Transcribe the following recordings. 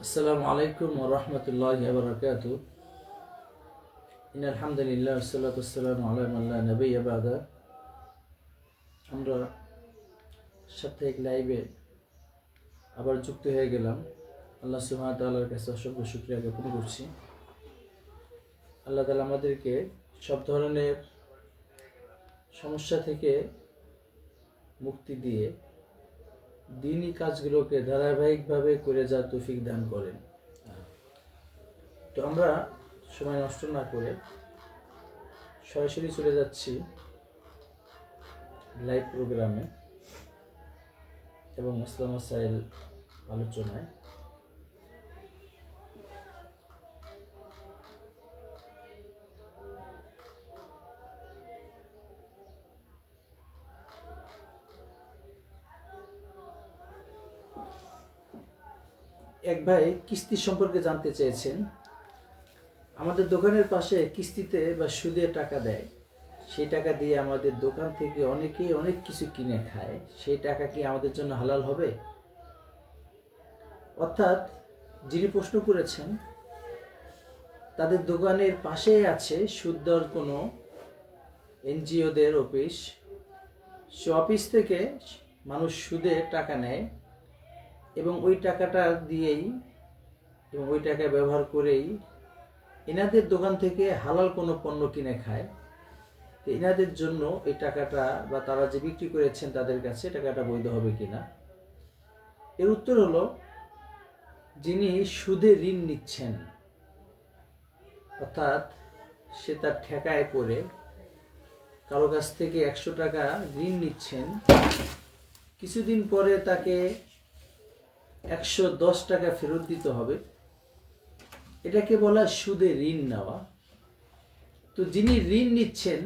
আসসালামু আলাইকুম ওয়া রাহমাতুল্লাহি ওয়া বারাকাতুহু। ইন্নাল হামদুলিল্লাহ ওয়াসসালাতু ওয়াসসালামু আলা মান লা নাবিয়্যা বা'দা। আমরা সাপ্তাহিক লাইভে আবার যুক্ত হয়ে গেলাম। আল্লাহ সুবহানাহু ওয়া তাআলার কাছে অসংখ্য শুকরিয়া জ্ঞাপন করছি। আল্লাহ তাআলা আমাদেরকে সব ধরনের সমস্যা থেকে মুক্তি দিয়ে দ্বীনি কাজগুলোকে ধারাবাহিকভাবে করে যাওয়ার তৌফিক দান করেন। তো আমরা সময় নষ্ট না করে সরাসরি চলে যাচ্ছি লাইভ প্রোগ্রামে এবং মাসলা মাসাইল আলোচনায়। এক ভাই কিস্তি সম্পর্কে জানতে চেয়েছেন। আমাদের দোকানের পাশে কিস্তিতে বা সুদে টাকা দেয়, সেই টাকা দিয়ে আমাদের দোকান থেকে অনেকেই অনেক কিছু কিনে খায়। সেই টাকা কি আমাদের জন্য হালাল হবে? অর্থাৎ যিনি প্রশ্ন করেছেন, তাদের দোকানের পাশেই আছে সুদ দেওয়ার কোনো এনজিওদের অফিস। সে অফিস থেকে মানুষ সুদে টাকা নেয় এবং ওই টাকাটা দিয়েই এবং ওই টাকা ব্যবহার করেই এনাদের দোকান থেকে হালাল কোনো পণ্য কিনে খায়। তো এনাদের জন্য এই টাকাটা বা তারা যে বিক্রি করেছেন তাদের কাছে টাকাটা বৈধ হবে কিনা? এর উত্তর হলো, যিনি সুদে ঋণ নিচ্ছেন, অর্থাৎ সে তার ঠেকায় পড়ে কারো কাছ থেকে 100 টাকা ঋণ নিচ্ছেন, কিছুদিন পরে তাকে 110 টাকা ফেরত দিতে হবে, এটাকে বলা সুদে ঋণ নেওয়া। তো যিনি ঋণ নিচ্ছেন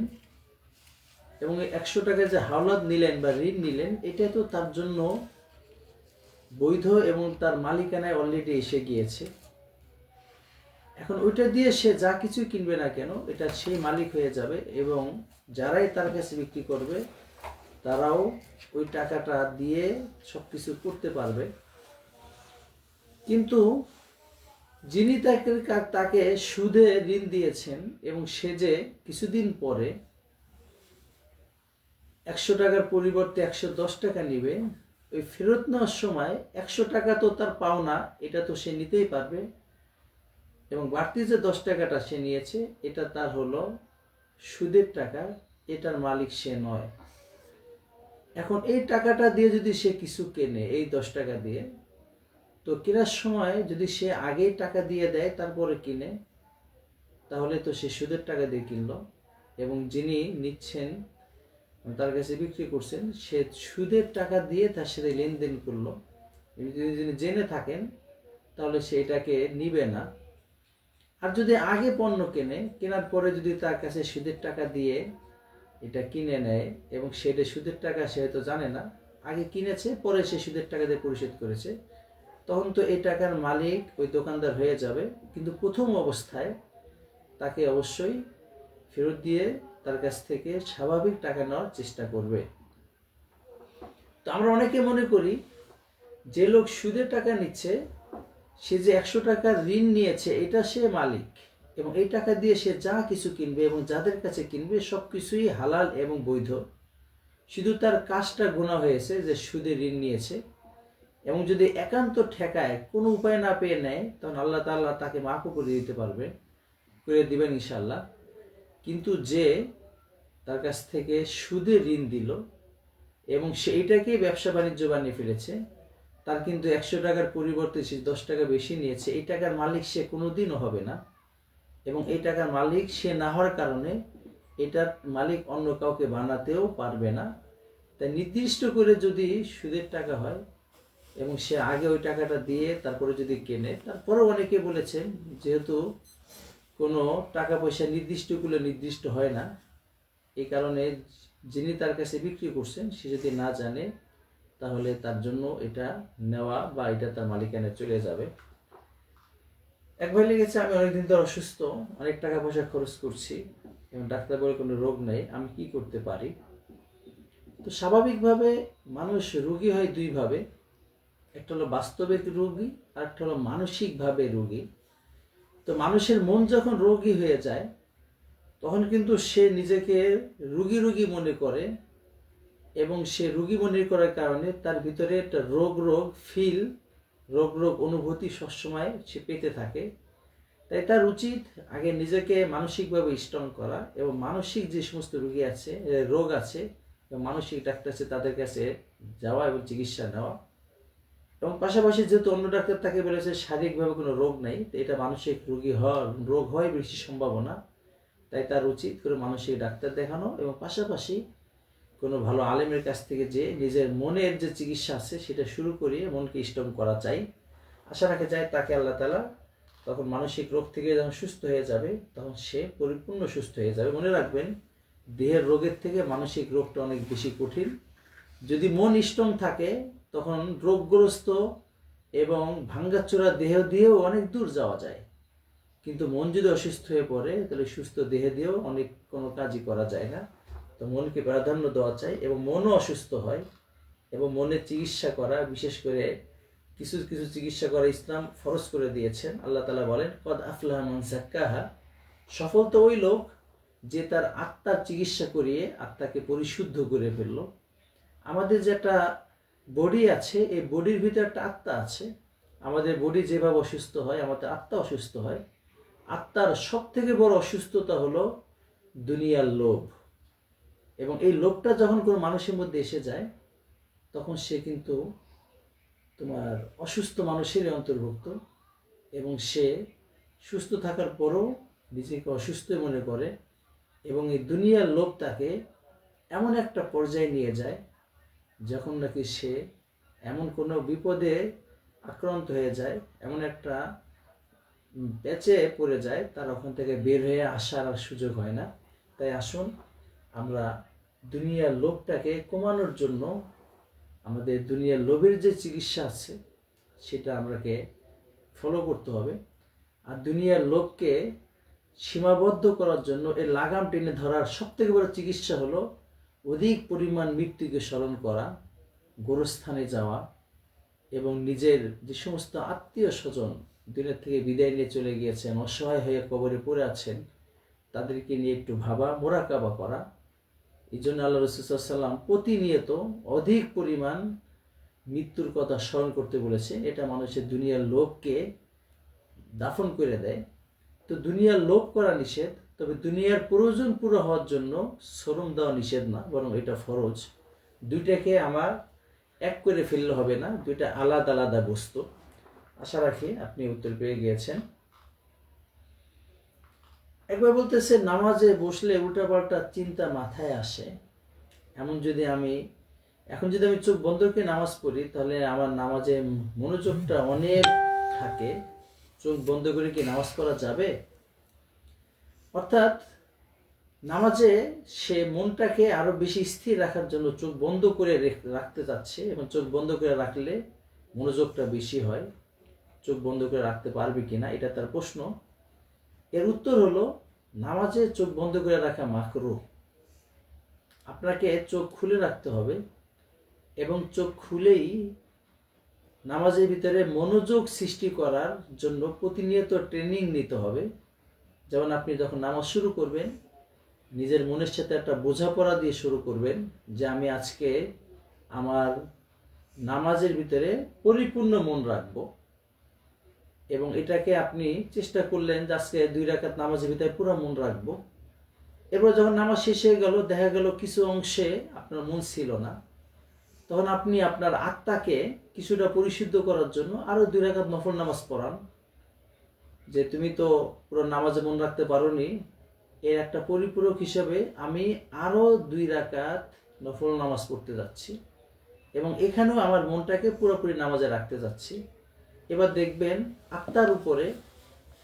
এবং 100 টাকা যে হাওলাত নিলেন বা ঋণ নিলেন, এটা তো তার জন্য বৈধ এবং তার মালিকানায় অলরেডি এসে গিয়েছে। এখন ওইটা দিয়ে সে যা কিছু কিনবে না কেন, এটা সেই মালিক হয়ে যাবে এবং যারাই তার কাছে বিক্রি করবে তারাও ওই টাকাটা দিয়ে সব কিছু করতে পারবে। কিন্তু যিনি তাকে সুদে ঋণ দিয়েছেন এবং সে যে কিছুদিন পরে 100 টাকার পরিবর্তে 110 টাকা নিবে, ওই ফেরত নেওয়ার সময় 100 টাকা তো তার পাওনা, এটা তো সে নিতেই পারবে এবং বাড়তি যে 10 টাকাটা সে নিয়েছে এটা তার হলো সুদের টাকা, এটার মালিক সে নয়। এখন এই টাকাটা দিয়ে যদি সে কিছু কেনে, এই 10 টাকা দিয়ে, তো কেনার সময় যদি সে আগেই টাকা দিয়ে দেয় তারপরে কিনে, তাহলে তো সে সুদের টাকা দিয়ে কিনলো এবং যিনি নিচ্ছেন তার কাছে বিক্রি করছেন সে সুদের টাকা দিয়ে তার সাথে লেনদেন করলো। যদি যিনি জেনে থাকেন তাহলে সে এটাকে নিবে না। আর যদি আগে পণ্য কেনার পরে যদি তার কাছে সুদের টাকা দিয়ে এটা কিনে নেয় এবং সেটা সুদের টাকা সে হয়তো জানে না, আগে কিনেছে পরে সে সুদের টাকা দিয়ে পরিশোধ করেছে, তখন তো এই টাকার মালিক ওই দোকানদার হয়ে যাবে। কিন্তু প্রথম অবস্থায় তাকে অবশ্যই ফেরত দিয়ে তার কাছ থেকে স্বাভাবিক টাকা নেওয়ার চেষ্টা করবে। তো আমরা অনেকে মনে করি যে লোক সুদের টাকা নিচ্ছে সে যে 100 টাকা ঋণ নিয়েছে এটা সে মালিক এবং এই টাকা দিয়ে সে যা কিছু কিনবে এবং যাদের কাছে কিনবে সব কিছুই হালাল এবং বৈধ। শুধু তার কাজটা গুনাহ হয়েছে যে সুদে ঋণ নিয়েছে এবং যদি একান্ত ঠেকায় কোনো উপায় না পেয়ে নেয়, তখন আল্লাহ তাআলা তাকে মাফও করে দিবেন ইনশাআল্লাহ। কিন্তু যে তার কাছ থেকে সুদে ঋণ দিল এবং সেইটাকে ব্যবসা বাণিজ্য বানিয়ে ফেলেছে, তার কিন্তু 100 টাকার পরিবর্তে সে 10 টাকা বেশি নিয়েছে, এই টাকার মালিক সে কোনোদিনও হবে না এবং এই টাকার মালিক সে না হওয়ার কারণে এটার মালিক অন্য কাউকে বানাতেও পারবে না। তাই নির্দিষ্ট করে যদি সুদের টাকা হয় এবং সে আগে ওই টাকাটা দিয়ে তারপরে যদি কেনে, তারপরেও অনেকে বলেছেন যেহেতু কোনো টাকা পয়সা নির্দিষ্ট হয় না, এই কারণে যিনি তার কাছে বিক্রি করছেন সে যদি না জানে তাহলে তার জন্য এটা নেওয়া বা এটা তার মালিকানায় চলে যাবে। এক ভাই লিখেছে, আমি অনেকদিন ধরে অসুস্থ, অনেক টাকা পয়সা খরচ করছি এবং ডাক্তার বলে কোনো রোগ নেই, আমি কি করতে পারি? তো স্বাভাবিকভাবে মানুষ রোগী হয় দুইভাবে। একটা হলো বাস্তবিক রোগী আর একটা হলো মানসিকভাবে রোগী। তো মানুষের মন যখন রোগী হয়ে যায় তখন কিন্তু সে নিজেকে রোগী রোগী মনে করে, এবং সে রোগী মনে করার কারণে তার ভিতরে একটা রোগ রোগ ফিল, রোগ রোগ অনুভূতি সবসময় সে পেতে থাকে। তাই তার উচিত আগে নিজেকে মানসিকভাবে স্ট্রং করা, এবং মানসিক যে সমস্ত রোগী আছে, রোগ আছে, মানসিক ডাক্তার আছে তাদের কাছে যাওয়া এবং চিকিৎসা নেওয়া। এবং পাশাপাশি যেহেতু অন্য ডাক্তার তাকে বলেছে শারীরিকভাবে কোনো রোগ নেই, তো এটা মানসিক রোগ হয় বেশি সম্ভাবনা, তাই তার উচিত করে মানসিক ডাক্তার দেখানো এবং পাশাপাশি কোনো ভালো আলেমের কাছ থেকে যে নিজের মনের যে চিকিৎসা আছে সেটা শুরু করিয়ে মনকে স্ট্রং করা চাই। আশা রাখা যায় তাকে আল্লাহ তাআলা তখন মানসিক রোগ থেকে যখন সুস্থ হয়ে যাবে তখন সে পরিপূর্ণ সুস্থ হয়ে যাবে। মনে রাখবেন, দেহের রোগের থেকে মানসিক রোগটা অনেক বেশি কঠিন। যদি মন স্ট্রং থাকে তখন রোগগ্রস্ত এবং ভাঙ্গাচোরা দেহ দিয়েও অনেক দূর যাওয়া যায়, কিন্তু মন যদি অসুস্থ হয়ে পড়ে তাহলে সুস্থ দেহ দিয়েও অনেক কোনো কাজই করা যায় না। তো মনকে প্রাধান্য দেওয়া চাই, এবং মনও অসুস্থ হয় এবং মনের চিকিৎসা করা, বিশেষ করে কিছু কিছু চিকিৎসা করা ইসলাম ফরজ করে দিয়েছেন। আল্লাহ তাআলা বলেন, কদ আফলাহা মান যাক্কাহা, সফল তো ওই লোক যে তার আত্মার চিকিৎসা করিয়ে আত্মাকে পরিশুদ্ধ করে ফেললো। আমাদের যে একটা বডি আছে, এই বডির ভিতরে একটা আত্মা আছে। আমাদের বডি যেভাবে অসুস্থ হয় আমাদের আত্মা অসুস্থ হয়। আত্মার সব থেকে বড় অসুস্থতা হলো দুনিয়ার লোভ, এবং এই লোভটা যখন কোনো মানুষের মধ্যে এসে যায় তখন সে কিন্তু তোমার অসুস্থ মানুষেরই অন্তর্ভুক্ত, এবং সে সুস্থ থাকার পরও নিজেকে অসুস্থ মনে করে, এবং এই দুনিয়ার লোভ তাকে এমন একটা পর্যায়ে নিয়ে যায় যখন নাকি সে এমন কোনো বিপদে আক্রান্ত হয়ে যায়, এমন একটা বেঁচে পড়ে যায়, তার ওখান থেকে বের হয়ে আসার আর সুযোগ হয় না। তাই আসুন আমরা দুনিয়ার লোভটাকে কমানোর জন্য আমাদের দুনিয়ার লোভের যে চিকিৎসা আছে সেটা আমরাকে ফলো করতে হবে। আর দুনিয়ার লোভকে সীমাবদ্ধ করার জন্য এর লাগাম টেনে ধরার সবথেকে বড় চিকিৎসা হলো অধিক পরিমাণ মৃত্যুকে স্মরণ করা, গোরস্থানে যাওয়া, এবং নিজের যে সমস্ত আত্মীয় স্বজন দুনিয়া থেকে বিদায় নিয়ে চলে গিয়েছেন, অসহায় হয়ে কবরে পড়ে আছেন, তাদেরকে নিয়ে একটু ভাবা, মোরাকাবা করা। এই জন্য আল্লাহ রাসূল সাল্লাল্লাহু আলাইহি ওয়াসাল্লাম প্রতিনিয়ত অধিক পরিমাণ মৃত্যুর কথা স্মরণ করতে বলেছে। এটা মানুষের দুনিয়ার লোভকে দাফন করে দেয়। তো দুনিয়ার লোভ করা নিষেধ, তবে দুনিয়ার প্রয়োজন পুরো হওয়ার জন্য শ্রম দেওয়া নিষেধ না, বরং এটা ফরজ। দুইটাকে আমার এক করে ফেললে হবে না, দুইটা আলাদা আলাদা বস্তু। আশা রাখি আপনি উত্তর পেয়ে গিয়েছেন। একবার বলতেছে, নামাজে বসলে উল্টাপাল্টা চিন্তা মাথায় আসে, এখন যদি আমি চোখ বন্ধ করে নামাজ পড়ি তাহলে আমার নামাজে মনোযোগটা অনেক থাকে, চোখ বন্ধ করে কি নামাজ পড়া যাবে? অর্থাৎ নামাজে সে মনটাকে আরো বেশি স্থির রাখার জন্য চোখ বন্ধ করে রাখতে চাচ্ছে, এবং চোখ বন্ধ করে রাখলে মনোযোগটা বেশি হয়। চোখ বন্ধ করে রাখতে পারবে কিনা এটা তার প্রশ্ন। এর উত্তর হলো, নামাজে চোখ বন্ধ করে রাখা মাকরুহ। আপনাকে চোখ খুলে রাখতে হবে, এবং চোখ খুলেই নামাজের ভিতরে মনোযোগ সৃষ্টি করার জন্য প্রতিনিয়ত ট্রেনিং নিতে হবে। যেমন আপনি যখন নামাজ শুরু করবেন, নিজের মনের সাথে একটা বোঝাপড়া দিয়ে শুরু করবেন যে আমি আজকে আমার নামাজের ভিতরে পরিপূর্ণ মন রাখবো, এবং এটাকে আপনি চেষ্টা করলেন যে আজকে 2 রাকাত নামাজের ভিতরে পুরো মন রাখবো। এরপর যখন নামাজ শেষ হয়ে গেল, দেখা গেল কিছু অংশে আপনার মন ছিল না, তখন আপনি আপনার আত্মাকে কিছুটা পরিশুদ্ধ করার জন্য আরো 2 রাকাত নফল নামাজ পড়ান। যে তুমি তো পুরো নামাজে মন রাখতে পারোনি, এর একটা পরিপূরক হিসেবে আমি আরো 2 রাকাত নফল নামাজ পড়তে যাচ্ছি, এবং এখানেও আমার মনটাকে পুরোপুরি নামাজে রাখতে যাচ্ছি। এবার দেখবেন আত্মার উপরে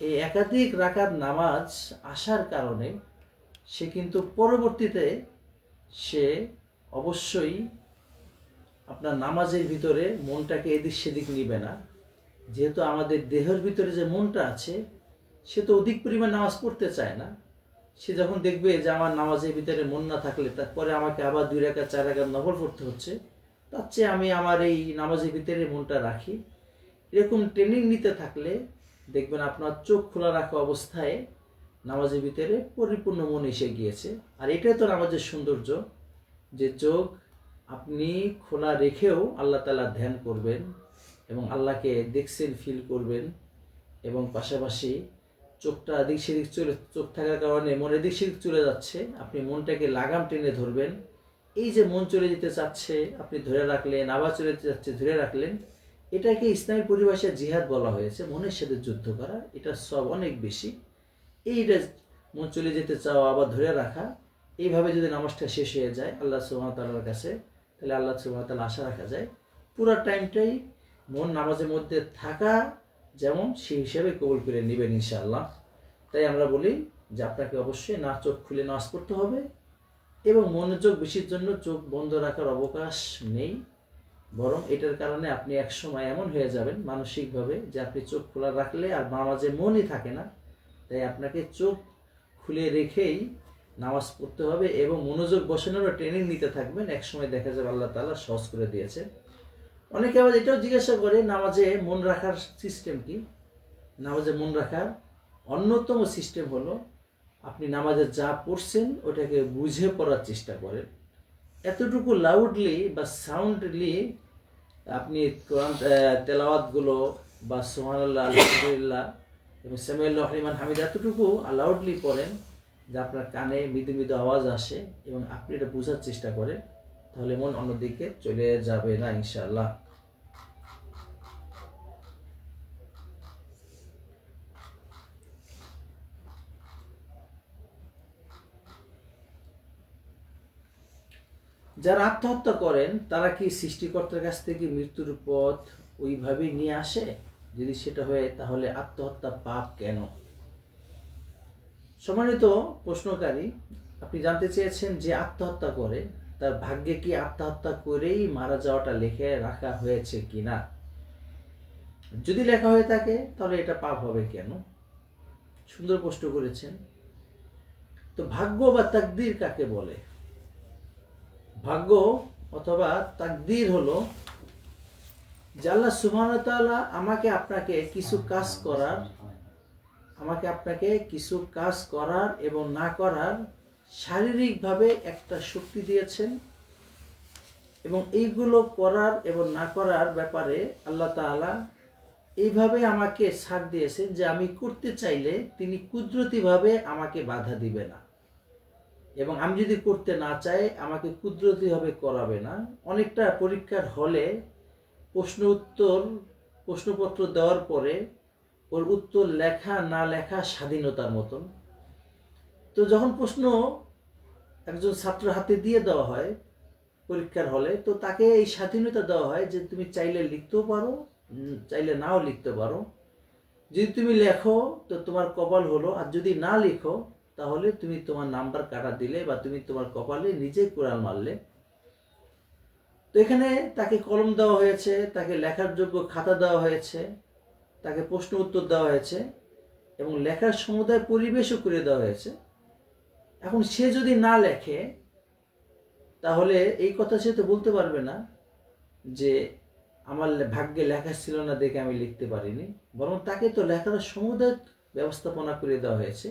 এই একাধিক রাকাত নামাজ আসার কারণে সে কিন্তু পরবর্তীতে সে অবশ্যই আপনার নামাজের ভিতরে মনটাকে এদিক সেদিক নিবে না। যেহেতু আমাদের দেহের ভিতরে যে মনটা আছে সে তো অধিক পরিমাণ নামাজ পড়তে চায় না। সে যখন দেখবে যে আমার নামাজের ভিতরে মন না থাকলে তারপরে আমাকে আবার 2 রাকাত 4 রাকাত নফল পড়তে হচ্ছে, তার চেয়ে আমি আমার এই নামাজের ভিতরে মনটা রাখি। এরকম ট্রেনিং নিতে থাকলে দেখবেন আপনার চোখ খোলা রাখা অবস্থায় নামাজের ভিতরে পরিপূর্ণ মন এসে গিয়েছে। আর এটাই তো নামাজের সৌন্দর্য, যে চোখ আপনি খোলা রেখেও আল্লাহ তাআলা ধ্যান করবেন এবং আল্লাহকে দেখছেন, ফিল করবেন, এবং পাশাপাশি চোখটা এদিক সেদিক চোখ থাকার কারণে মন এদিক সেদিক চলে যাচ্ছে, আপনি মনটাকে লাগাম টেনে ধরবেন। এই যে মন চলে যেতে চাচ্ছে আপনি ধরে রাখলেন, আবার চলে যেতে চাচ্ছে ধরে রাখলেন, এটাকে ইসলামী পরিভাষায় জিহাদ বলা হয়েছে, মনের সাথে যুদ্ধ করা। এটা সব অনেক বেশি। এইটা মন চলে যেতে চাওয়া আবার ধরে রাখা, এইভাবে যদি নামাজটা শেষ হয়ে যায় আল্লাহ সুবহানাহু ওয়া তাআলার কাছে, তাহলে আল্লাহ সুবহানাহু ওয়া তাআলা আশা রাখা যায় পুরো টাইমটাই মন নামাজের মধ্যে থাকা যেমন সেই হিসাবে কবুল করে নেবেন ইনশাআল্লাহ। তাই আমরা বলি যে আপনাকে অবশ্যই না চোখ খুলে নামাজ পড়তে হবে, এবং মনোযোগ বেশির জন্য চোখ বন্ধ রাখার অবকাশ নেই, বরং এটার কারণে আপনি একসময় এমন হয়ে যাবেন মানসিকভাবে যে আপনি চোখ খোলা রাখলে আর নামাজে মনই থাকে না। তাই আপনাকে চোখ খুলে রেখেই নামাজ পড়তে হবে এবং মনোযোগ বসানোরও ট্রেনিং নিতে থাকবেন। একসময় দেখা যাবে আল্লাহ তাআলা সহজ করে দিয়েছে। অনেকে আবার এটাও জিজ্ঞাসা করে নামাজে মন রাখার সিস্টেম কি। নামাজে মন রাখার অন্যতম সিস্টেম হলো আপনি নামাজে যা পড়ছেন ওটাকে বুঝে পড়ার চেষ্টা করেন। এতটুকু লাউডলি বা সাউন্ডলি আপনি কোরআন তেলাওয়াতগুলো বা সুবহানাল্লাহ, আলহামদুলিল্লাহ এবং সামিআল্লাহু লিমান হামিদা এতটুকু লাউডলি পড়েন যে আপনার কানে মৃদু মৃদু আওয়াজ আসে এবং আপনি এটা বোঝার চেষ্টা করেন, তাহলে মন অন্যদিকে চলে যাবে না ইনশাআল্লাহ। যারা আত্মহত্যা করেন তারা কি সৃষ্টিকর্তার কাছ থেকে মৃত্যুর পথ ওইভাবেই নিয়ে আসে? যদি সেটা হয় তাহলে আত্মহত্যা পাপ কেন? সম্মানিত প্রশ্নকারী, আপনি জানতে চেয়েছেন যে আত্মহত্যা করে তার ভাগ্যে কি আত্মহত্যা করেই মারা যাওয়াটা লিখে রাখা হয়েছে কিনা। যদি লেখা হয়ে থাকে তাহলে এটা পাপ হবে কেন? সুন্দর প্রশ্ন করেছেন। তো ভাগ্য বা তাকদীর কাকে বলে? ভাগ্য অথবা তাকদীর হলো যে আল্লাহ সুবহানাহু ওয়া তাআলা আমাকে আপনাকে কিছু কাজ করার এবং না করার শারীরিকভাবে একটা শক্তি দিয়েছেন, এবং এইগুলো করার এবং না করার ব্যাপারে আল্লাহ তাআলা এইভাবে আমাকে ছাড় দিয়েছেন যে আমি করতে চাইলে তিনি কুদরতিভাবে আমাকে বাধা দিবে না, এবং আমি যদি করতে না চাই আমাকে কুদরতিভাবে করাবে না। অনেকটা পরীক্ষার হলে প্রশ্নপত্র দেওয়ার পরে ওর উত্তর লেখা না লেখা স্বাধীনতার মতন। তো যখন প্রশ্ন একজন ছাত্র হাতে দিয়ে দেওয়া হয় পরীক্ষার হলে, তো তাকে এই স্বাধীনতা দেওয়া হয় যে তুমি চাইলে লিখতেও পারো, চাইলে নাও লিখতে পারো। যদি তুমি লেখো তো তোমার কপাল হলো, আর যদি না লিখো তাহলে তুমি তোমার নাম্বার কাটা দিলে বা তুমি তোমার কপালে নিজেই কোড়াল মারলে। তো এখানে তাকে কলম দেওয়া হয়েছে, তাকে লেখার যোগ্য খাতা দেওয়া হয়েছে, তাকে প্রশ্ন উত্তর দেওয়া হয়েছে এবং লেখার সমুদায় পরিবেশও করে দেওয়া হয়েছে। এখন সে যদি না লেখে তাহলে এই কথা সে তো বলতে পারবে না যে আমার ভাগ্যে লেখা ছিল না দেখে আমি লিখতে পারিনি, বরং তাকে তো লেখার সমুদায় ব্যবস্থাপনা করে দেওয়া হয়েছে।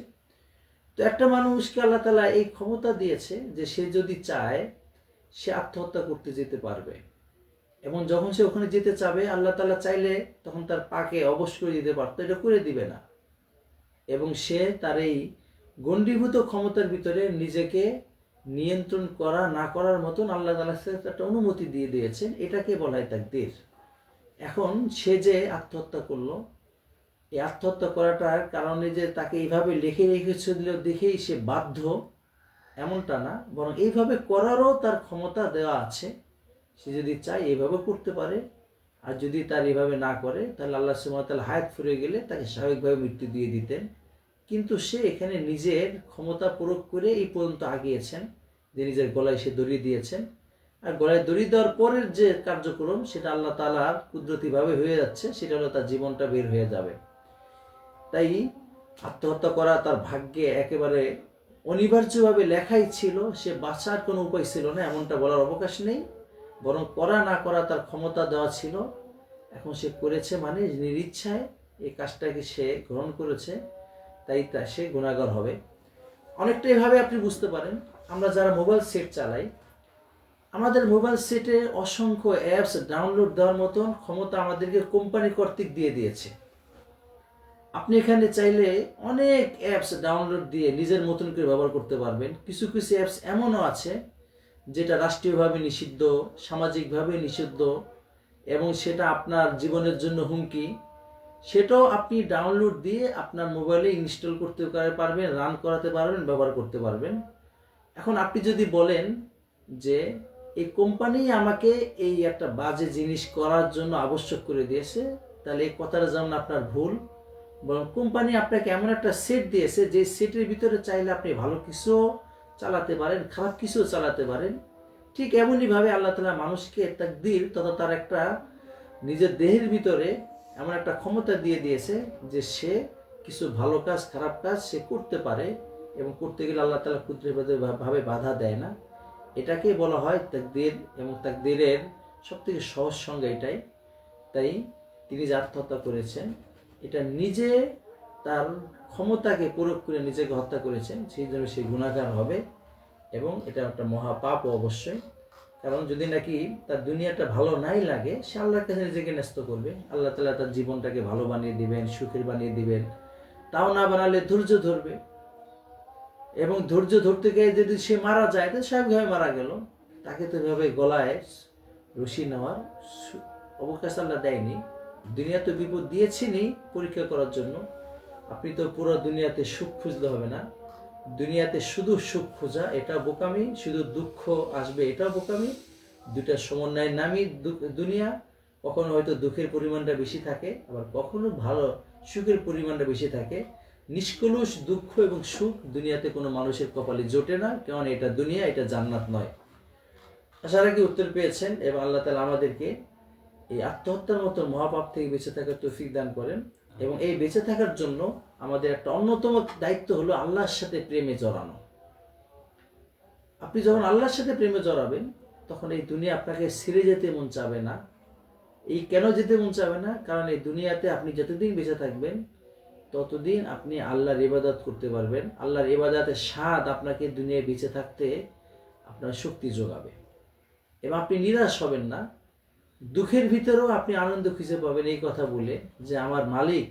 তো একটা মানুষকে আল্লাহ তাআলা এই ক্ষমতা দিয়েছে যে সে যদি চায় সে আত্মহত্যা করতে যেতে পারবে, এবং যখন সে ওখানে যেতে চাবে আল্লাহ তাআলা চাইলে তখন তার পাকে অবশ করে দিতে পারতো, এটা করে দিবে না। এবং সে তার এই গণ্ডীভূত ক্ষমতার ভিতরে নিজেকে নিয়ন্ত্রণ করা না করার মতন আল্লাহ তাআলা একটা অনুমতি দিয়ে দিয়েছেন, এটাকে বলা হয় তাকদীর। এখন সে যে আত্মহত্যা করলো, এই আত্মহত্যা করাটার কারণে যে তাকে এইভাবে লিখে রেখেছিল দেখেই সে বাধ্য এমনটা না, বরং এইভাবে করারও তার ক্ষমতা দেওয়া আছে। সে যদি চায় এইভাবে করতে পারে, আর যদি তার এইভাবে না করে তাহলে আল্লাহ সুবহানাহু ওয়া তাআলা হায়াত ফুরিয়ে গেলে তাকে স্বাভাবিকভাবে মৃত্যু দিয়ে দিতেন। কিন্তু সে এখানে নিজের ক্ষমতা প্রয়োগ করে এই পর্যন্ত আগিয়েছেন, যে নিজের গলায় সে দড়ি দিয়েছেন, আর গলায় দড়ি দেওয়ার পরের যে কার্যক্রম সেটা আল্লাহ তাআলার কুদরতিভাবে হয়ে যাচ্ছে, সেটা হলো তার জীবনটা বের হয়ে যাবে। তাই আত্মহত্যা করা তার ভাগ্যে একেবারে অনিবার্যভাবে লেখাই ছিল, সে বাঁচার কোনো উপায় ছিল না এমনটা বলার অবকাশ নেই। বরং করা না করা তার ক্ষমতা দেওয়া ছিল, এখন সে করেছে মানে নিরিচ্ছায় এই কাজটাকে সে গ্রহণ করেছে, তাই সে গুনাহগার হবে। অনেকটা এভাবে আপনি বুঝতে পারেন, আমরা যারা মোবাইল সেট চালাই, আমাদের মোবাইল সেটে অসংখ্য অ্যাপস ডাউনলোড দেওয়ার মতন ক্ষমতা আমাদেরকে কোম্পানি কর্তৃক দিয়ে দিয়েছে। আপনি এখানে চাইলে অনেক অ্যাপস ডাউনলোড দিয়ে নিজের মতন করে ব্যবহার করতে পারবেন। কিছু কিছু অ্যাপস এমনও আছে যেটা রাষ্ট্রীয়ভাবে নিষিদ্ধ, সামাজিকভাবে নিষিদ্ধ, এবং সেটা আপনার জীবনের জন্য হুমকি, সেটাও আপনি ডাউনলোড দিয়ে আপনার মোবাইলে ইনস্টল করতে পারবেন, রান করাতে পারবেন, ব্যবহার করতে পারবেন। এখন আপনি যদি বলেন যে এই কোম্পানি আমাকে এই একটা বাজে জিনিস করার জন্য আবশ্যক করে দিয়েছে, তাহলে এই কথাটা যেমন আপনার ভুল, বরং কোম্পানি আপনাকে এমন একটা সেট দিয়েছে যে সেটের ভিতরে চাইলে আপনি ভালো কিছু চালাতে পারেন, খারাপ কিছু চালাতে পারেন। ঠিক এমনইভাবে আল্লাহ তাআলা মানুষকে তাকদীর তথা তার একটা নিজের দেহের ভিতরে এমন একটা ক্ষমতা দিয়ে দিয়েছে যে সে কিছু ভালো কাজ খারাপ কাজ সে করতে পারে, এবং করতে গেলে আল্লাহ তাআলা কুদরতভাবে বাধা দেয় না। এটাকে বলা হয় তাকদীর, এবং তাকদীরের সবথেকে সহজ সংজ্ঞা এটাই। তাই তিনি যে আত্মহত্যা করেছেন, এটা নিজে তার ক্ষমতাকে প্রয়োগ করে নিজেকে হত্যা করেছেন, সেই জন্য সে গুনাহগার হবে, এবং এটা একটা মহাপাপও অবশ্যই। কারণ যদি নাকি তার দুনিয়াটা ভালো নাই লাগে, সে আল্লাহর কাছে নিজেকে ন্যস্ত করবে, আল্লাহ তাআলা তার জীবনটাকে ভালো বানিয়ে দিবেন, সুখের বানিয়ে দিবেন। তাও না বানালে ধৈর্য ধরবে, এবং ধৈর্য ধরতে গিয়ে যদি সে মারা যায় তো স্বাভাবিকভাবে মারা গেল, তাকে তো এভাবে গলায় রশি নেওয়ার অবকাশ আল্লাহ দেয়নি। দুনিয়াতে বিপদ দিয়েছেনই পরীক্ষা করার জন্য। আপনি তো পুরো দুনিয়াতে সুখ খুঁজলে হবে না, দুনিয়াতে শুধু সুখ খোঁজা এটা বোকামি, শুধু দুঃখ আসবে এটাও বোকামি। দুইটা সমন্বয়ের নামই দুনিয়া। কখনো হয়তো দুঃখের পরিমাণটা বেশি থাকে, আবার কখনো ভালো সুখের পরিমাণটা বেশি থাকে। নিষ্কলুষ দুঃখ এবং সুখ দুনিয়াতে কোনো মানুষের কপালে জোটে না, কারণ এটা দুনিয়া, এটা জান্নাত নয়। আশা রাখি উত্তর পেয়েছেন, এবং আল্লাহ তাআলা আমাদেরকে এই আত্মহত্যার মতো মহাপাপ থেকে বেঁচে থাকার তৌফিক দান করেন। এবং এই বেঁচে থাকার জন্য আমাদের একটা অন্যতম দায়িত্ব হলো আল্লাহর সাথে প্রেমে জড়ানো। আপনি যখন আল্লাহর সাথে প্রেমে জড়াবেন, তখন এই দুনিয়া আপনাকে ছেড়ে যেতে মন চাবে না। এই কেন যেতে মন চাবে না? কারণ এই দুনিয়াতে আপনি যতদিন বেঁচে থাকবেন ততদিন আপনি আল্লাহর ইবাদত করতে পারবেন। আল্লাহর ইবাদতের স্বাদ আপনাকে দুনিয়ায় বেঁচে থাকতে আপনার শক্তি যোগাবে, এবং আপনি নিরাশ হবেন না। দুঃখের ভিতরেও আপনি আনন্দ খুঁজে পাবেন এই কথা বলে যে আমার মালিক